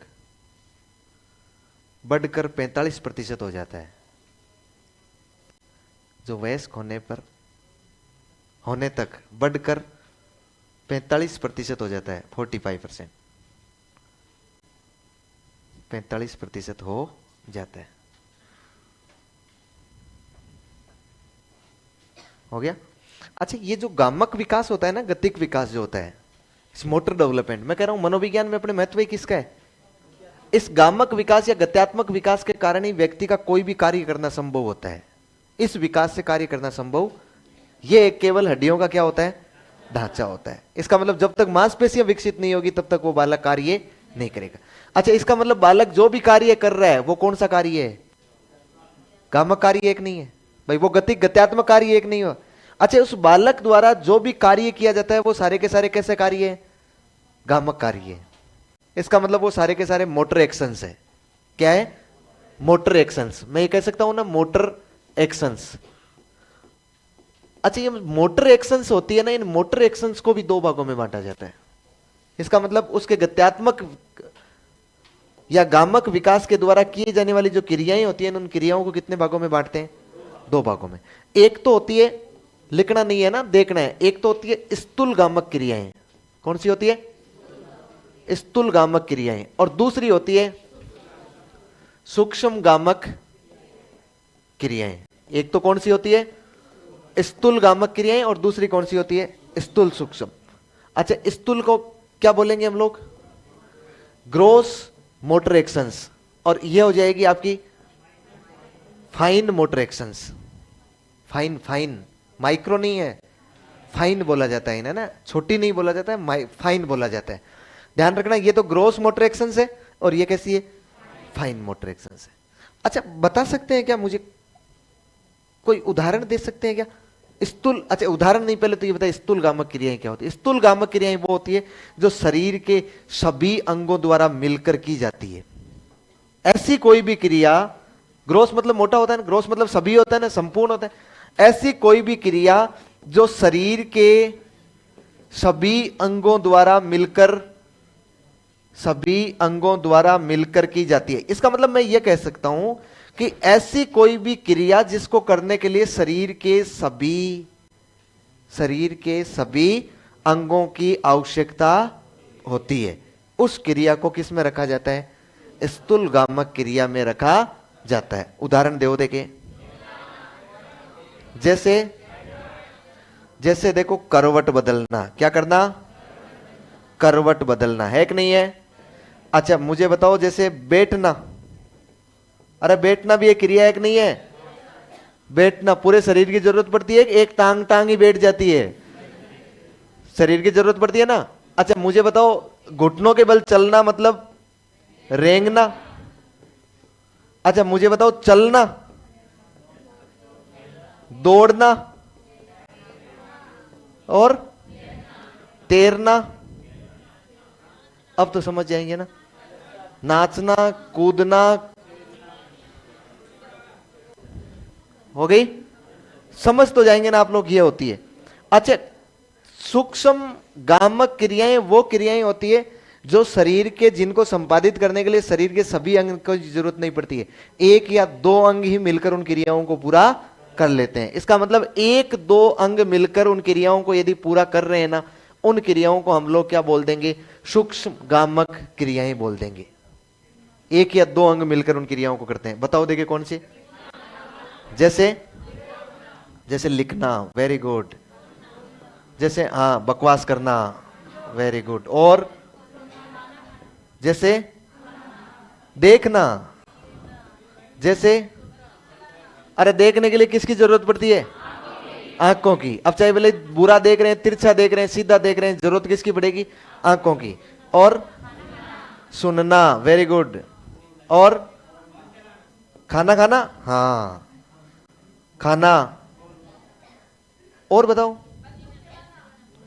[SPEAKER 1] बढ़कर 45% हो जाता है, जो वयस्क होने तक बढ़कर 45% हो जाता है, 45%, 45% हो जाता है। हो गया। अच्छा, ये जो गामक विकास होता है ना, गतिक विकास जो होता है, इस मोटर डेवलपमेंट, मैं कह रहा हूं मनोविज्ञान में अपने महत्व ही किसका है? इस गामक विकास या गत्यात्मक विकास के कारण ही व्यक्ति का कोई भी कार्य करना संभव होता है। इस विकास से कार्य करना संभव, ये केवल हड्डियों का क्या होता है? ढांचा होता है। इसका मतलब जब तक मांसपेशियां विकसित नहीं होगी तब तक वो बालक कार्य नहीं करेगा। अच्छा, इसका मतलब बालक जो भी कार्य कर रहा है वो कौन सा कार्य है? गामक कार्य एक नहीं है भाई, वो गत्यात्मक कार्य एक नहीं हो। अच्छा, उस बालक द्वारा जो भी कार्य किया जाता है वो सारे के सारे कैसे कार्य है? गामक कार्य है। इसका मतलब वो सारे के सारे मोटर एक्शंस है। क्या है? Motor actions. मैं ये कह सकता हूं ना, मोटर एक्शंस। अच्छा, ये मोटर एक्शंस होती है ना, इन मोटर एक्शंस को भी दो भागों में बांटा जाता है। इसका मतलब उसके गत्यात्मक या गामक विकास के द्वारा किए जाने वाली जो क्रियाएं होती हैं, उन क्रियाओं को कितने भागों में बांटते हैं? दो भागों में। एक तो होती है, लिखना नहीं है ना, देखना है। एक तो होती है स्थूल गामक क्रियाएं। कौन सी होती है? स्थूल गामक क्रियाएं। और दूसरी होती है सूक्ष्म गामक क्रियाएं। एक तो कौन सी होती है? स्थूल गामक क्रियाएं, और दूसरी कौन सी होती है? स्थूल सूक्ष्म। अच्छा, स्थूल को क्या बोलेंगे हम लोग? Gross motor actions. और ये हो जाएगी आपकी fine motor actions. Fine, fine, micro नहीं है, फाइन बोला जाता है इन्हें ना, छोटी नहीं बोला जाता है, फाइन बोला जाता है। ध्यान रखना, ये तो ग्रोस मोटर एक्शंस है और ये कैसी है? फाइन मोटर एक्शंस है। अच्छा, बता सकते हैं क्या मुझे, कोई उदाहरण दे सकते हैं क्या? स्थूल, अच्छा उदाहरण नहीं, पहले तो ये बताइए स्थूल गामक क्रियाएं क्या होती है? स्थूल गामक क्रियाएं वो होती है जो शरीर के सभी अंगों द्वारा मिलकर की जाती है। ऐसी कोई भी क्रिया, ग्रोस मतलब मोटा होता है ना, ग्रोस मतलब सभी होता है ना, संपूर्ण होता है। ऐसी कोई भी क्रिया जो शरीर के सभी अंगों द्वारा मिलकर, सभी अंगों द्वारा मिलकर की जाती है। इसका मतलब मैं यह कह सकता हूं कि ऐसी कोई भी क्रिया जिसको करने के लिए शरीर के सभी अंगों की आवश्यकता होती है, उस क्रिया को किस में रखा जाता है? स्थूल गामक क्रिया में रखा जाता है। उदाहरण दो देखे, जैसे देखो, करवट बदलना। क्या करना? करवट बदलना है कि नहीं है? अच्छा, मुझे बताओ, जैसे बैठना, अरे बैठना भी एक क्रिया है कि नहीं है? बैठना पूरे शरीर की जरूरत पड़ती है, एक टांग ही बैठ जाती है? शरीर की जरूरत पड़ती है ना। अच्छा, मुझे बताओ, घुटनों के बल चलना मतलब रेंगना। अच्छा, मुझे बताओ, चलना, दौड़ना और तैरना, अब तो समझ जाएंगे ना। नाचना, कूदना, हो गई, समझ तो जाएंगे ना आप लोग, ये होती है। अच्छा, सूक्ष्म गामक क्रियाएं वो क्रियाएं होती है जो शरीर के, जिनको संपादित करने के लिए शरीर के सभी अंग की जरूरत नहीं पड़ती है, एक या दो अंग ही मिलकर उन क्रियाओं को पूरा कर लेते हैं। इसका मतलब एक दो अंग मिलकर उन क्रियाओं को यदि पूरा कर रहे हैं ना, उन क्रियाओं को हम लोग क्या बोल देंगे? सूक्ष्म गामक क्रियाएं बोल देंगे। एक या दो अंग मिलकर उन क्रियाओं को करते हैं। बताओ देखिए कौन सी? जैसे लिखना, वेरी गुड। जैसे हाँ, बकवास करना, वेरी गुड। और जैसे देखना, जैसे, अरे देखने के लिए किसकी जरूरत पड़ती है? आंखों की। अब चाहे बोले बुरा देख रहे हैं, तिरछा देख रहे हैं, सीधा देख रहे हैं, जरूरत किसकी पड़ेगी? आंखों की। और सुनना, वेरी गुड। और खाना खाना, हाँ खाना। और बताओ,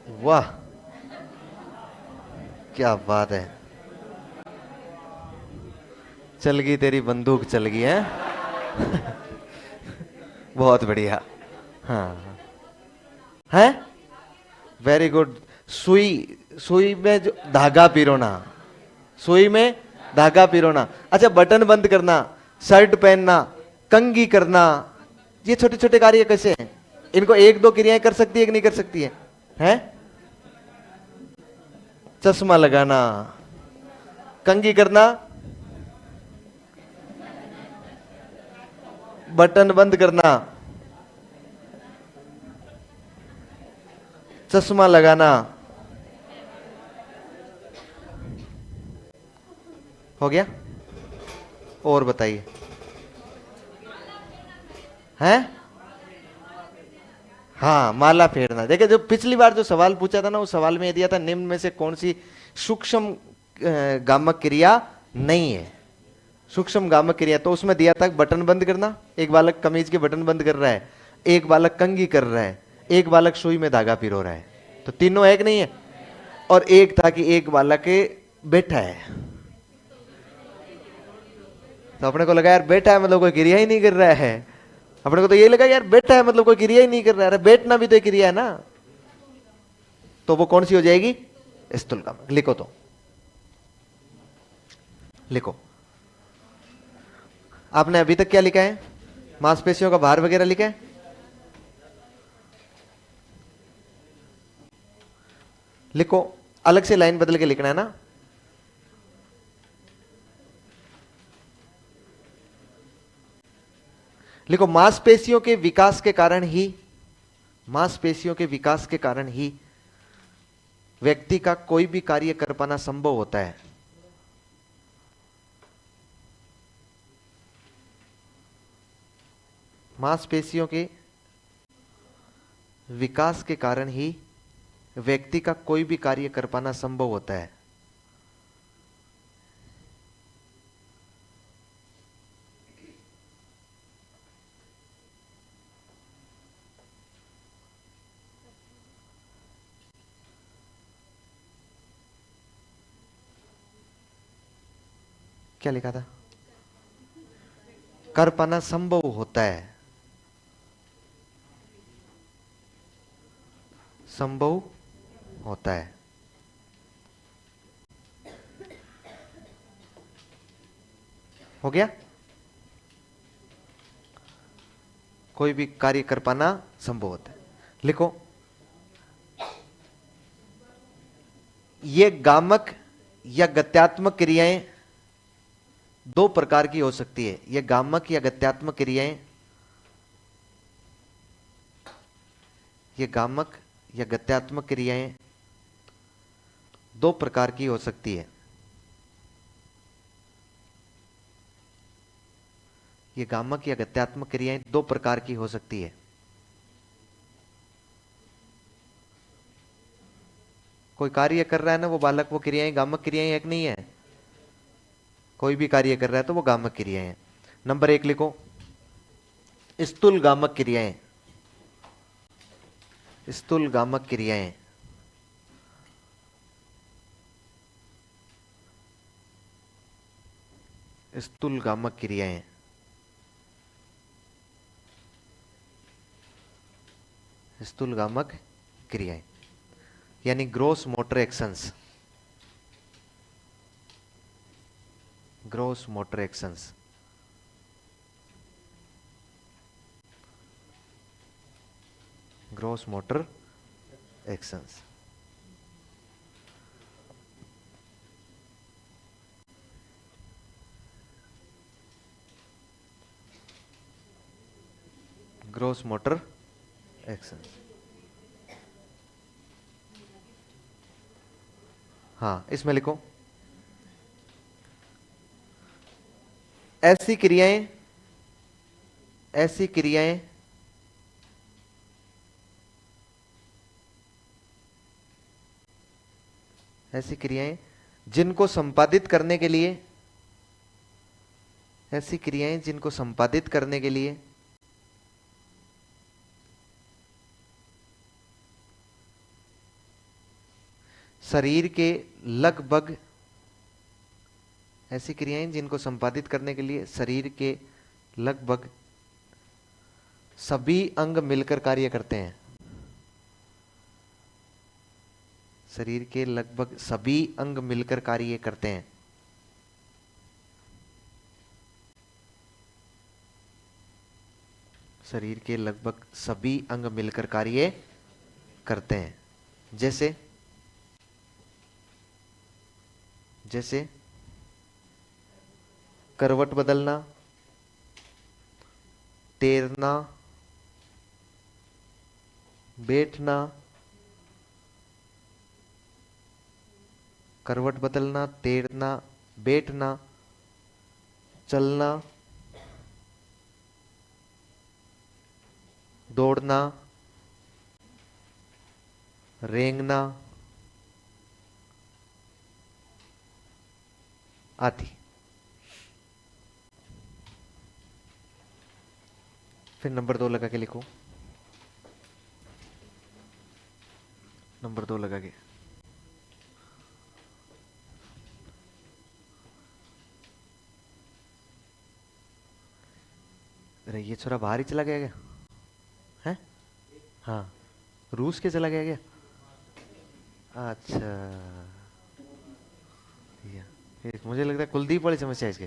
[SPEAKER 1] वाह क्या बात है, चल गई तेरी बंदूक, चल गई है। बहुत बढ़िया। हाँ है, वेरी गुड। सुई, सुई में जो धागा पिरोना, सुई में धागा पिरोना। अच्छा, बटन बंद करना, शर्ट पहनना, कंघी करना, ये छोटे छोटे कार्य कैसे हैं? इनको एक दो क्रियाएं कर सकती है कि नहीं कर सकती है? हैं? चश्मा लगाना, कंघी करना, बटन बंद करना, चश्मा लगाना, हो गया। और बताइए। हैं? हाँ, माला फेरना। देखिए, जो पिछली बार जो सवाल पूछा था ना, उस सवाल में ये दिया था निम्न में से कौन सी सूक्ष्म गामक क्रिया नहीं है। सूक्ष्म गामक क्रिया तो उसमें दिया था बटन बंद करना, एक बालक कमीज के बटन बंद कर रहा है, एक बालक कंघी कर रहा है, एक बालक सुई में धागा पिरो रहा है। तो तीनों है कि नहीं है? और एक था कि एक बालक बैठा है। तो अपने को लगा यार बैठा है मतलब कोई क्रिया ही नहीं कर रहा है। अपने को तो ये लगा यार बैठा है मतलब कोई क्रिया ही नहीं कर रहा है। अरे बैठना भी तो एक क्रिया है ना। तो वो कौन सी हो जाएगी? स्थूल गामक। लिखो तो, लिखो। आपने अभी तक क्या लिखा है? मांसपेशियों का भार वगैरह लिखा है? लिखो, अलग से लाइन बदल के लिखना है ना। लिखो, मांसपेशियों के विकास के कारण ही, मांसपेशियों के विकास के कारण ही व्यक्ति का कोई भी कार्य कर पाना संभव होता है। मांसपेशियों के विकास के कारण ही व्यक्ति का कोई भी कार्य कर पाना संभव होता है। क्या लिखा था? कर पाना संभव होता है, संभव होता है। हो गया? कोई भी कार्य कर पाना संभव होता है। लिखो, ये गामक या गत्यात्मक क्रियाएं दो प्रकार की हो सकती है। ये गामक या गत्यात्मक क्रियाएं, ये गामक या गत्यात्मक क्रियाएं दो प्रकार की हो सकती है। ये गामक या गत्यात्मक क्रियाएं दो प्रकार की हो सकती है। कोई कार्य कर रहा है ना वो बालक, वो क्रियाएं गामक क्रियाएं है कि नहीं है? कोई भी कार्य कर रहा है तो वो गामक क्रियाएं हैं। नंबर एक लिखो, स्थूल गामक क्रियाएं। स्थूल गामक क्रियाएं, स्थूल गामक क्रियाएं। स्थूल गामक क्रियाएं यानी gross motor actions. Gross motor actions, gross motor actions. Gross motor actions. हाँ, इसमें लिखो, ऐसी क्रियाएं, ऐसी क्रियाएं ऐसी क्रियाएं जिनको संपादित करने के लिए, ऐसी क्रियाएं जिनको संपादित करने के लिए शरीर के लगभग, ऐसी क्रियाएं जिनको संपादित करने के लिए शरीर के लगभग सभी अंग मिलकर कार्य करते हैं। शरीर के लगभग सभी अंग मिलकर कार्य करते हैं। शरीर के लगभग सभी अंग मिलकर कार्य करते हैं। जैसे जैसे करवट बदलना, तैरना, बैठना, करवट बदलना, तैरना, बैठना, चलना, दौड़ना, रेंगना आदि। फिर नंबर 2 लगा के लिखो, नंबर 2 लगा के। अरे ये छोरा बाहर ही चला गया क्या है? हाँ, रूस के चला गया क्या? अच्छा, मुझे लगता है कुलदीप वाली समस्या है इसके।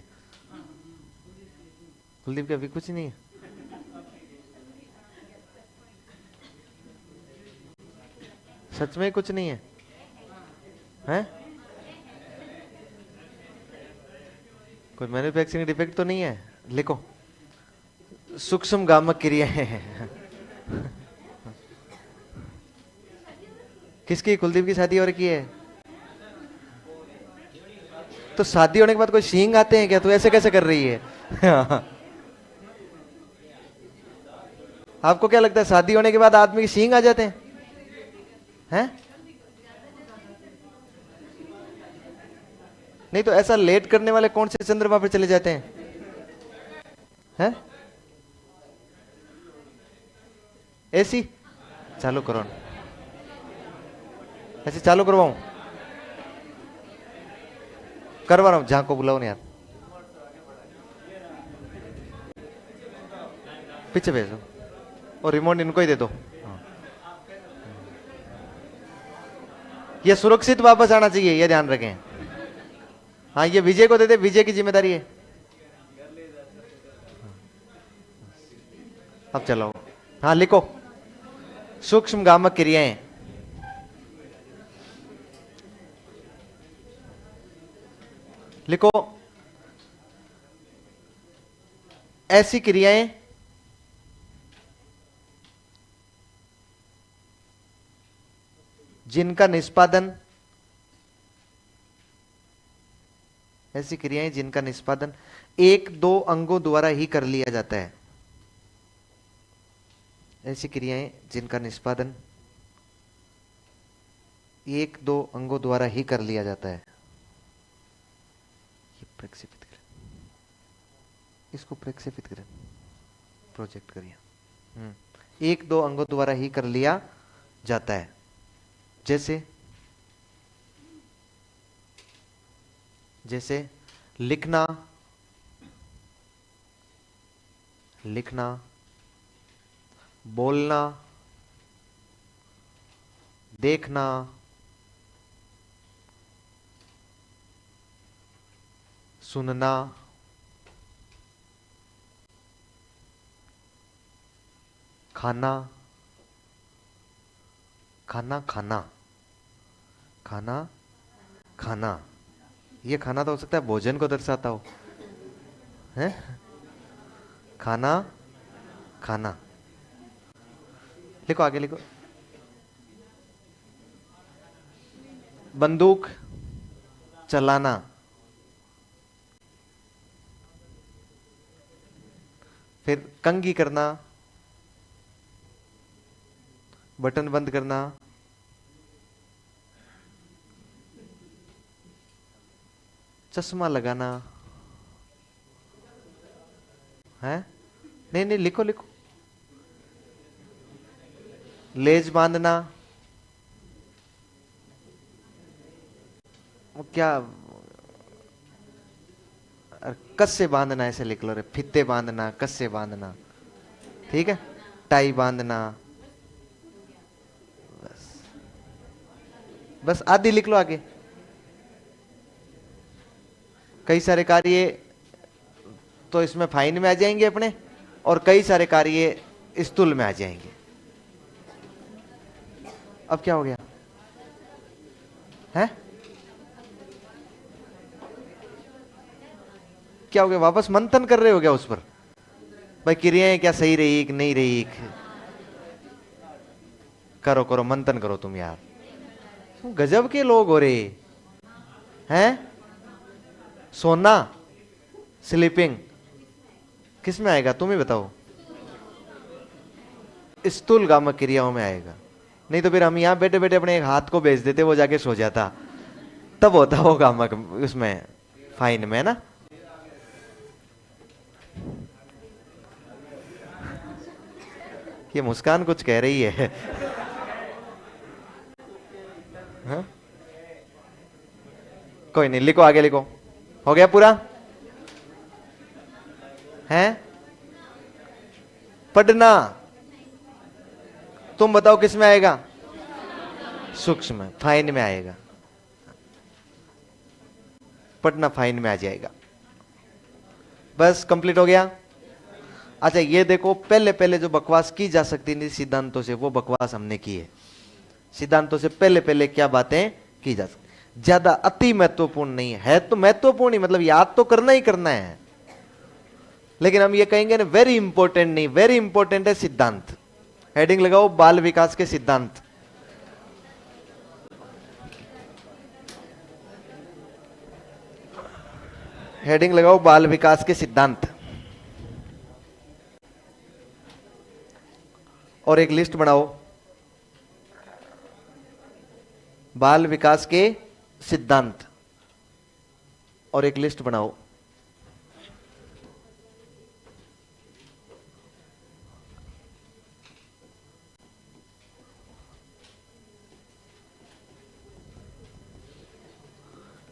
[SPEAKER 1] कुलदीप के अभी कुछ नहीं है। सच में कुछ नहीं है, हैं? कोई मैन्युफैक्चरिंग डिफेक्ट तो नहीं है? लिखो, सूक्ष्म गामक क्रियाएं। किसकी? कुलदीप की शादी और की है? तो शादी होने के बाद कोई सींग आते हैं क्या? तू ऐसे कैसे कर रही है? आपको क्या लगता है शादी होने के बाद आदमी के सींग आ जाते हैं? हैं? नहीं तो ऐसा लेट करने वाले कौन से चंद्रमा पे चले जाते हैं? हैं? ऐसी चालू करो, ऐसे चालू करवाऊं? करवा रहा हूं, जहां को बुलाओ नहीं यार, पीछे भेजो और रिमोट इनको ही दे दो। ये सुरक्षित वापस आना चाहिए, ये ध्यान रखें। हाँ, ये विजय को दे दे, विजय की जिम्मेदारी है। अब चलो, हाँ लिखो, सूक्ष्म गामक क्रियाएं। लिखो, ऐसी क्रियाएं जिनका निष्पादन, ऐसी क्रियाएं जिनका निष्पादन एक दो अंगों द्वारा ही कर लिया जाता है। ऐसी क्रियाएं जिनका निष्पादन एक दो अंगों द्वारा ही कर लिया जाता है। ये प्रक्षेपित करें, इसको प्रक्षेपित करें, प्रोजेक्ट करिए। एक दो अंगों द्वारा ही कर लिया जाता है। जैसे जैसे लिखना, लिखना, बोलना, देखना, सुनना, खाना, खाना खाना, खाना खाना। ये खाना तो हो सकता है भोजन को दर्शाता हो, है? खाना खाना। लिखो, आगे लिखो, बंदूक चलाना, फिर कंघी करना, बटन बंद करना, चश्मा लगाना, है? नहीं नहीं, लिखो लिखो, लेज बांधना, वो क्या, कस से बांधना, ऐसे लिख लो रे, फित्ते बांधना, कस से बांधना, ठीक है? टाई बांधना, बस आदि लिख लो आगे। कई सारे कार्य तो इसमें फाइन में आ जाएंगे अपने, और कई सारे कार्य स्थूल में आ जाएंगे। अब क्या हो गया है? क्या हो गया? वापस मंथन कर रहे हो क्या उस पर? भाई क्रियाएं क्या सही रही कि नहीं रही? करो करो मंथन करो तुम यार, गजब के लोग हो रहे हैं। सोना, स्लीपिंग किस में आएगा तुम ही बताओ? स्थूल गामक क्रियाओं में आएगा। नहीं तो फिर हम यहां बैठे बैठे अपने एक हाथ को भेज देते, वो जाके सो जाता, तब होता वो गामक उसमें फाइन में ना। ये मुस्कान कुछ कह रही है। हाँ? कोई नहीं, लिखो आगे लिखो। हो गया पूरा? है पढ़ना। तुम बताओ किस में आएगा? सूक्ष्म, फाइन में आएगा। पढ़ना फाइन में आ जाएगा। बस कंप्लीट हो गया। अच्छा ये देखो, पहले पहले जो बकवास की जा सकती थी सिद्धांतों से, वो बकवास हमने की है। सिद्धांतों से पहले पहले क्या बातें की जा सकती, ज्यादा अति महत्वपूर्ण नहीं है तो महत्वपूर्ण ही, मतलब याद तो करना ही करना है, लेकिन हम ये कहेंगे ना वेरी इंपॉर्टेंट नहीं, वेरी इंपॉर्टेंट है सिद्धांत। हेडिंग लगाओ बाल विकास के सिद्धांत। हेडिंग लगाओ बाल विकास के सिद्धांत, और एक लिस्ट बनाओ बाल विकास के सिद्धांत, और एक लिस्ट बनाओ।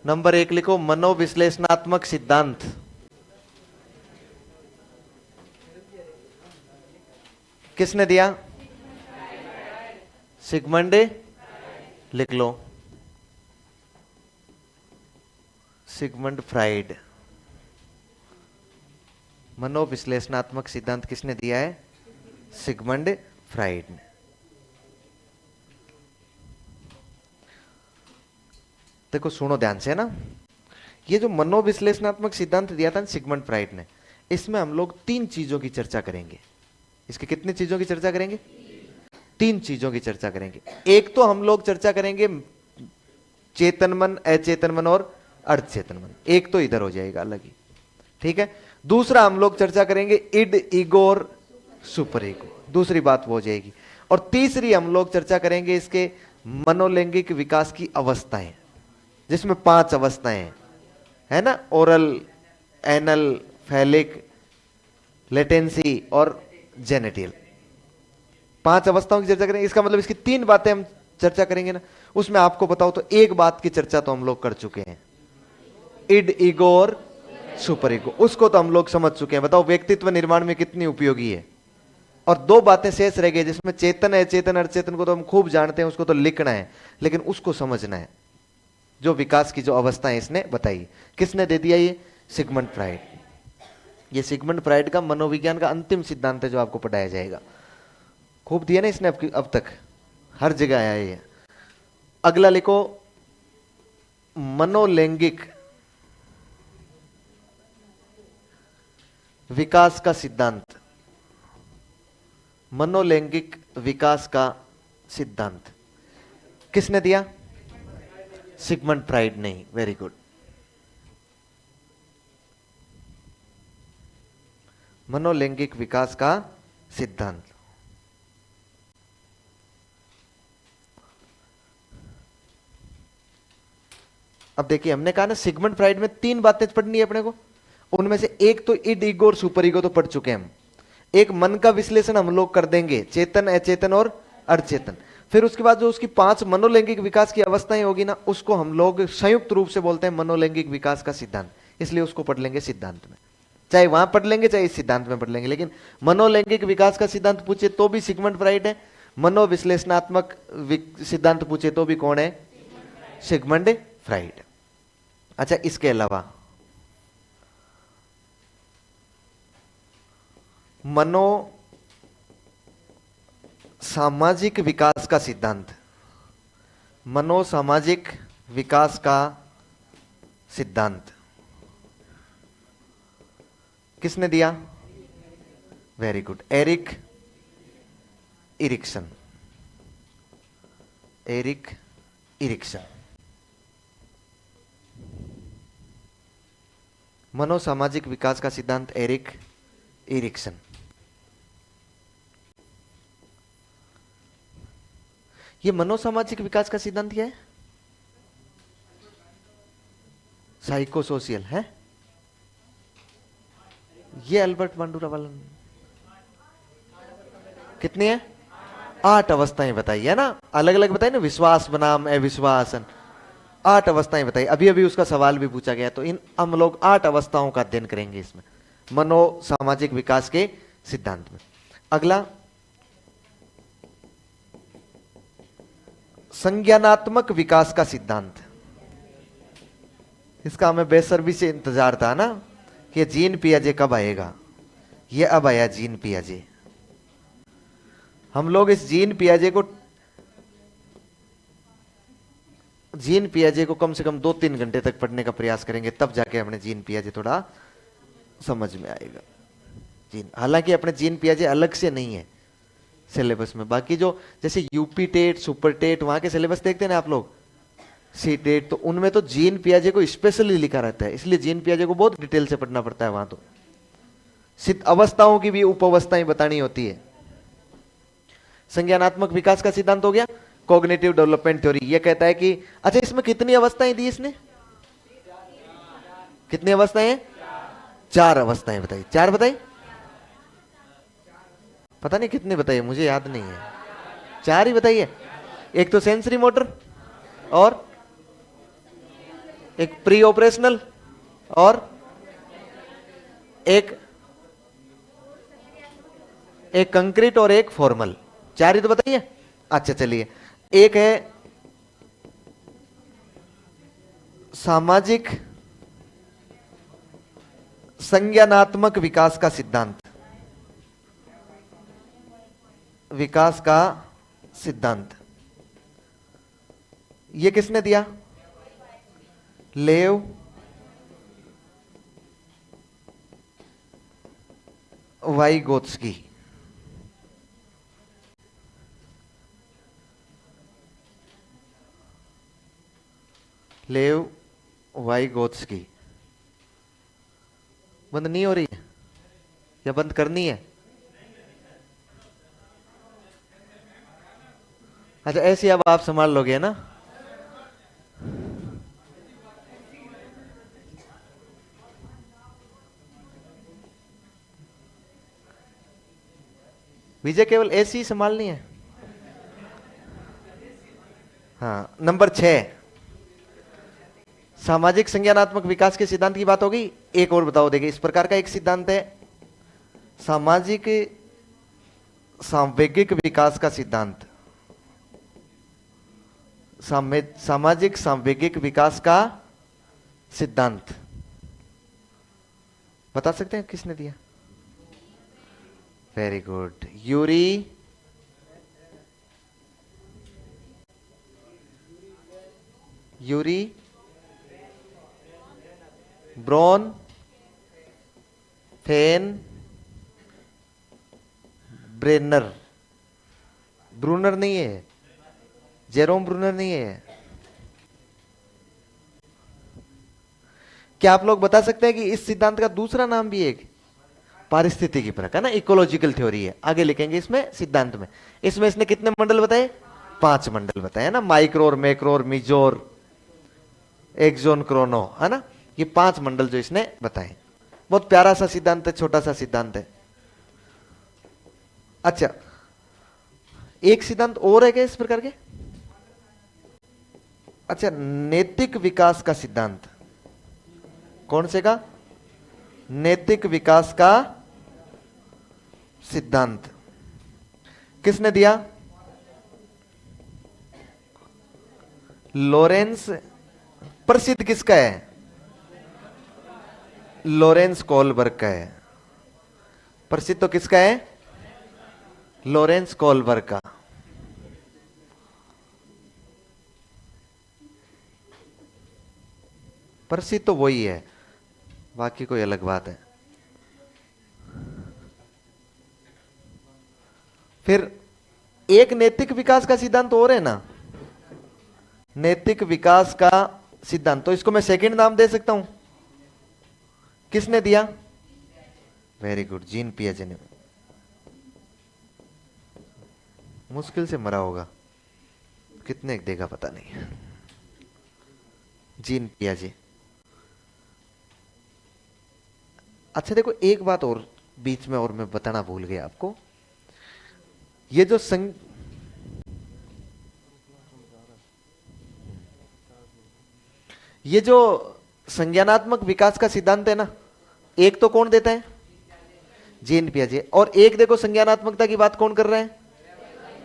[SPEAKER 1] नंबर 1 लिखो मनोविश्लेषणात्मक सिद्धांत। किसने दिया? सिगमंड, लिख लो सिगमंड फ्राइड। मनोविश्लेषणात्मक सिद्धांत किसने दिया है? सिगमंड फ्राइड ने। देखो सुनो ध्यान से ना, ये जो मनोविश्लेषणात्मक सिद्धांत दिया था सिगमंड फ्राइड ने, इसमें हम लोग 3 चीजों की चर्चा करेंगे। इसके कितनी चीजों की चर्चा करेंगे? 3 चीजों की चर्चा करेंगे। एक तो हम लोग चर्चा करेंगे चेतन मन, अचेतन मन और अर्धचेतन मन, एक तो इधर हो जाएगा अलग ही, ठीक है। दूसरा हम लोग चर्चा करेंगे इड, ईगो और सुपर ईगो, दूसरी बात वो हो जाएगी। और तीसरी हम लोग चर्चा करेंगे इसके मनोलैंगिक विकास की अवस्थाएं, जिसमें 5 अवस्थाएं हैं, है ना, ओरल, एनल, फैलिक, लेटेंसी और जेनेटियल। 5 अवस्थाओं की चर्चा करेंगे। इसका मतलब इसकी 3 बातें हम चर्चा करेंगे ना, उसमें आपको बताओ तो एक बात की चर्चा तो हम लोग कर चुके हैं, इड, ईगो और सुपर ईगो, उसको तो हम लोग समझ चुके हैं। बताओ व्यक्तित्व निर्माण में कितनी उपयोगी है। और 2 बातें शेष रह गई, जिसमें चेतन है, चेतन, अर्धचेतन को तो हम खूब जानते हैं, उसको तो लिखना है, लेकिन उसको समझना है। जो विकास की जो अवस्था है इसने बताई, किसने दे दिया? ये सिगमंड फ्राइड। ये सिगमंड फ्राइड का मनोविज्ञान का अंतिम सिद्धांत है जो आपको पढ़ाया जाएगा। खूब दिया ना इसने अब तक, हर जगह आया है। अगला लिखो मनोलैंगिक विकास का सिद्धांत। मनोलैंगिक विकास का सिद्धांत किसने दिया? सिगमंड फ्राइड ने। Very good. मनोलैंगिक विकास का सिद्धांत। अब देखिए हमने कहा ना सिगमंड फ्राइड में 3 बातें पढ़नी है अपने को, उनमें से एक तो इड, ईगो और सुपर ईगो तो पढ़ चुके हैं हम। एक मन का विश्लेषण हम लोग कर देंगे, चेतन, अचेतन और अर्धचेतन। फिर उसके बाद जो उसकी 5 मनोलैंगिक विकास की अवस्थाएं होगी ना, उसको हम लोग संयुक्त रूप से बोलते हैं मनोलैंगिक विकास का सिद्धांत, इसलिए उसको पढ़ लेंगे सिद्धांत में। चाहे वहां पढ़ लेंगे चाहे इस सिद्धांत में पढ़ लेंगे, लेकिन मनोलैंगिक विकास का सिद्धांत पूछे तो भी सिगमंड फ्राइड है, मनोविश्लेषणात्मक सिद्धांत पूछे तो भी कौन है? Sigmund Freud. अच्छा, इसके अलावा मनो सामाजिक विकास का सिद्धांत, मनोसामाजिक विकास का सिद्धांत किसने दिया? Very good, Erik Erikson. Erik Erikson मनोसामाजिक विकास का सिद्धांत, एरिक इरिक्सन। ये मनोसामाजिक विकास का सिद्धांत क्या है? साइकोसोशियल है। ये अल्बर्ट बांडुरा वाला कितनी है? 8 अवस्थाएं बताई है ना, अलग अलग बताई ना, विश्वास बनाम अविश्वासन, 8 अवस्थाएं बताई। अभी अभी उसका सवाल भी पूछा गया, तो इन हम लोग 8 अवस्थाओं का अध्ययन करेंगे इसमें, मनो सामाजिक विकास के सिद्धांत में। अगला, संज्ञानात्मक विकास का सिद्धांत। इसका हमें बेसब्री से इंतजार था ना कि जीन पियाजे कब आएगा। ये अब आया जीन पियाजे। हम लोग इस जीन पियाजे को कम से कम 2-3 घंटे तक पढ़ने का प्रयास करेंगे, तब जाके अपने जीन पियाजे थोड़ा समझ में आएगा। जीन, हालांकि अपने जीन पियाजे अलग से नहीं है सिलेबस में, बाकी जो जैसे यूपी टेट, सुपर टेट, वहां के सिलेबस देखते हैं ना आप लोग, सी टेट, तो उनमें तो जीन पियाजे को स्पेशली लिखा रहता है, इसलिए जीन पियाजे को बहुत डिटेल से पढ़ना पड़ता है वहां। तो सिद्ध अवस्थाओं की भी उपावस्थाएं बतानी होती है। संज्ञानात्मक विकास का सिद्धांत हो गया। कॉग्निटिव डेवलपमेंट थ्योरी ये कहता है कि, अच्छा इसमें कितनी अवस्थाएं दी इसने? कितनी अवस्थाएं हैं? 4 अवस्थाएं बताई। 4 बताई, पता नहीं कितने बताइए, मुझे याद नहीं है, 4 ही बताइए। एक तो सेंसरी मोटर, और एक प्री ऑपरेशनल, और एक कंक्रीट, और एक फॉर्मल। 4 ही तो बताइए। अच्छा चलिए, एक है सामाजिक संज्ञानात्मक विकास का सिद्धांत। विकास का सिद्धांत ये किसने दिया? लेव वाइगोत्स्की। लेव वाइगोत्स्की। बंद नहीं हो रही है या बंद करनी है? अच्छा ऐसे अब आप संभाल लोगे ना। विजय केवल ऐसी ही संभालनी है। हाँ, नंबर 6 सामाजिक संज्ञानात्मक विकास के सिद्धांत की बात होगी। एक और बताओ, देखिए इस प्रकार का एक सिद्धांत है सामाजिक सांवेगिक विकास का सिद्धांत। सामाजिक सांवेगिक विकास का सिद्धांत बता सकते हैं किसने दिया? वेरी गुड, यूरी ब्रॉन फेन ब्रेनर। ब्रूनर नहीं है, जेरोम ब्रूनर नहीं है। क्या आप लोग बता सकते हैं कि इस सिद्धांत का दूसरा नाम भी एक पारिस्थितिकी परक है ना, इकोलॉजिकल थ्योरी है। आगे लिखेंगे इसमें सिद्धांत में। इसमें इसने कितने मंडल बताए? 5 मंडल बताए ना, माइक्रोर, मैक्रोर, मिजोर, एक्सोन, क्रोनो, है ना। ये 5 मंडल जो इसने बताए। बहुत प्यारा सा सिद्धांत है, छोटा सा सिद्धांत है। अच्छा, एक सिद्धांत और है क्या इस प्रकार के? अच्छा, नैतिक विकास का सिद्धांत। कौन से का? नैतिक विकास का सिद्धांत किसने दिया? लॉरेंस। प्रसिद्ध किसका है? लॉरेंस कोलबर्ग का है। प्रसिद्ध तो किसका है? लॉरेंस कोलबर्ग का। प्रसिद्ध तो वही है, बाकी कोई अलग बात है। फिर एक नैतिक विकास का सिद्धांत और है ना, नैतिक विकास का सिद्धांत, तो इसको मैं सेकंड नाम दे सकता हूं। किसने दिया? वेरी गुड, जीन पियाजे ने। मुश्किल से मरा होगा, कितने देगा पता नहीं। जीन पियाजे। अच्छा देखो, एक बात और बीच में और मैं बताना भूल गया आपको। ये जो ये जो संज्ञानात्मक विकास का सिद्धांत है ना, एक तो कौन देता है? जीन पियाजे। और एक देखो संज्ञानात्मकता की बात कौन कर रहा है?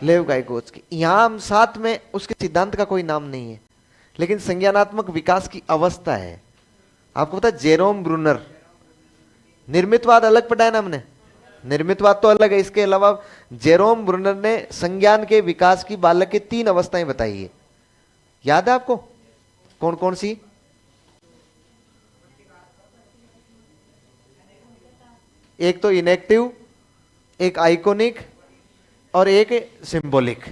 [SPEAKER 1] लेव गाइकोस्की। यहां हम साथ में उसके सिद्धांत का कोई नाम नहीं है, लेकिन संज्ञानात्मक विकास की अवस्था है। आपको पता है जेरोम ब्रूनर, निर्मितवाद अलग पढ़ा है ना हमने, निर्मितवाद तो अलग है, इसके अलावा जेरोम ब्रूनर ने संज्ञान के विकास की बालक की 3 अवस्थाएं बताई है। याद है आपको? कौन कौन सी? एक तो इनेक्टिव, एक आइकोनिक और एक सिंबॉलिक।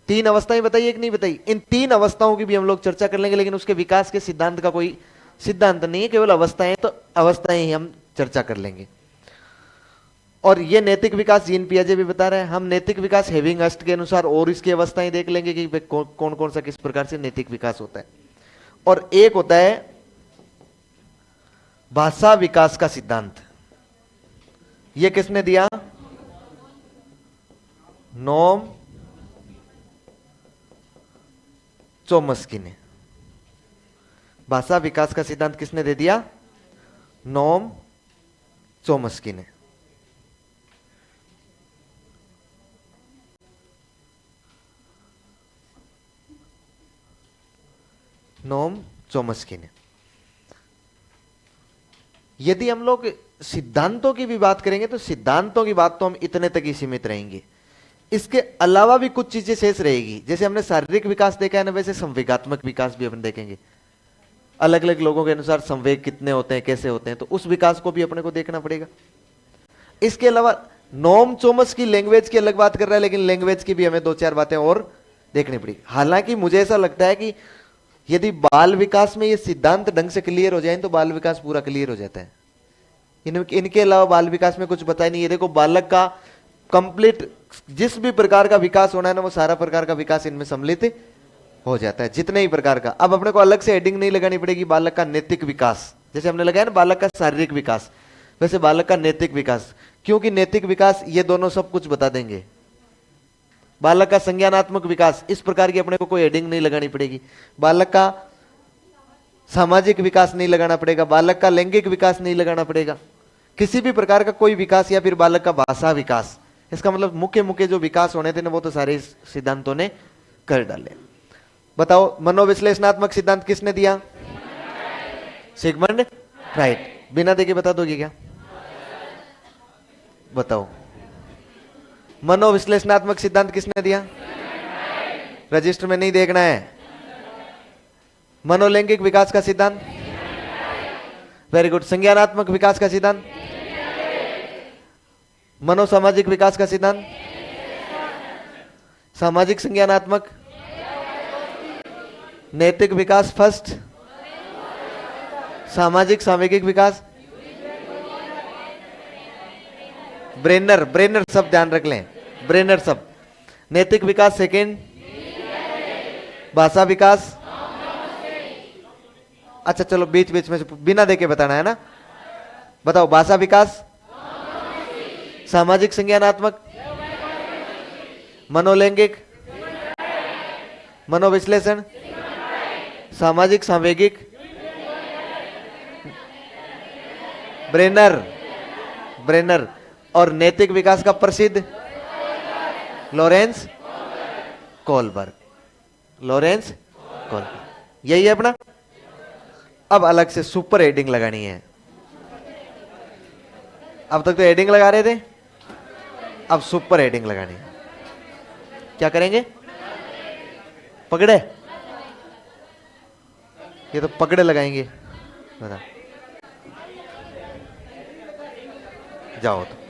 [SPEAKER 1] 3 अवस्थाएं बताई, एक नहीं बताई। इन 3 अवस्थाओं की भी हम लोग चर्चा कर लेंगे, लेकिन उसके विकास के सिद्धांत का कोई सिद्धांत नहीं है, केवल अवस्थाएं, तो अवस्थाएं ही हम चर्चा कर लेंगे। और ये नैतिक विकास जीन पियाजे भी बता रहे हैं। हम नैतिक विकास हेविंगहर्स्ट के अनुसार और इसकी अवस्थाएं देख लेंगे कि कौन कौन सा किस प्रकार से नैतिक विकास होता है। और एक होता है भाषा विकास का सिद्धांत। ये किसने दिया? नोम चोम्स्की ने। भाषा विकास का सिद्धांत किसने दे दिया? नोम चोम्स्की ने। नोम चोम्स्की ने। यदि हम लोग सिद्धांतों की भी बात करेंगे तो सिद्धांतों की बात तो हम इतने तक ही सीमित रहेंगे। इसके अलावा भी कुछ चीजें शेष रहेगी। जैसे हमने शारीरिक विकास देखा है ना, वैसे संवेगात्मक विकास भी अपन देखेंगे। अलग अलग लोगों के अनुसार संवेग कितने होते हैं, कैसे होते हैं, तो उस विकास को भी अपने को देखना पड़ेगा। इसके अलावा नोम चोम्स्की लैंग्वेज की अलग बात कर रहा है, लेकिन लैंग्वेज की भी हमें 2-4 बातें और देखनी पड़ेगी। हालांकि मुझे ऐसा लगता है कि यदि बाल विकास में ये सिद्धांत ढंग से क्लियर हो जाए तो बाल विकास पूरा क्लियर हो जाता है। इनके अलावा बाल विकास में कुछ बताया नहीं है। देखो, बालक का कंप्लीट जिस भी प्रकार का विकास होना है ना, वो सारा प्रकार का विकास इनमें सम्मिलित हो जाता है, जितने ही प्रकार का। अब अपने को अलग से हेडिंग नहीं लगानी पड़ेगी। बालक का नैतिक विकास, जैसे हमने लगाया ना बालक का शारीरिक विकास, वैसे बालक का नैतिक विकास, क्योंकि नैतिक विकास ये दोनों सब कुछ बता देंगे। बालक का संज्ञानात्मक विकास, इस प्रकार की अपने को कोई हेडिंग नहीं लगानी पड़ेगी। बालक का सामाजिक विकास नहीं लगाना पड़ेगा, बालक का लैंगिक विकास नहीं लगाना पड़ेगा, किसी भी प्रकार का कोई विकास, या फिर बालक का भाषा विकास। इसका मतलब मुख्य मुख्य जो विकास होने थे ना, वो तो सारे सिद्धांतों ने कर डाले। बताओ, मनोविश्लेषणात्मक सिद्धांत किसने दिया? Sigmund fried. बिना देखे बता दोगे क्या? बताओ, मनोविश्लेषणात्मक सिद्धांत किसने दिया? रजिस्टर में नहीं देखना है। मनोलैंगिक विकास का सिद्धांत? Very good. संज्ञानात्मक विकास का सिद्धांत? मनोसामाजिक विकास का सिद्धांत? सामाजिक संज्ञानात्मक? नैतिक विकास फर्स्ट, सामाजिक सामूहिक विकास ब्रेनर, ब्रेनर सब ध्यान रख लें, ब्रेनर सब। नैतिक विकास सेकेंड, भाषा विकास, अच्छा चलो बीच बीच में से बिना देखे बताना है ना। बताओ, भाषा विकास, सामाजिक संज्ञानात्मक, मनोलैंगिक, मनोविश्लेषण, सामाजिक सांवेगिक, ब्रेनर, ब्रेनर। और नैतिक विकास का प्रसिद्ध लॉरेंस कोलबर्ग, लॉरेंस कोलबर्ग, यही है अपना। अब अलग से सुपर हेडिंग लगानी है। अब तक तो हेडिंग लगा रहे थे, अब सुपर हेडिंग लगानी है। क्या करेंगे? पकड़े, ये तो पकड़े लगाएंगे। बता, जाओ तो।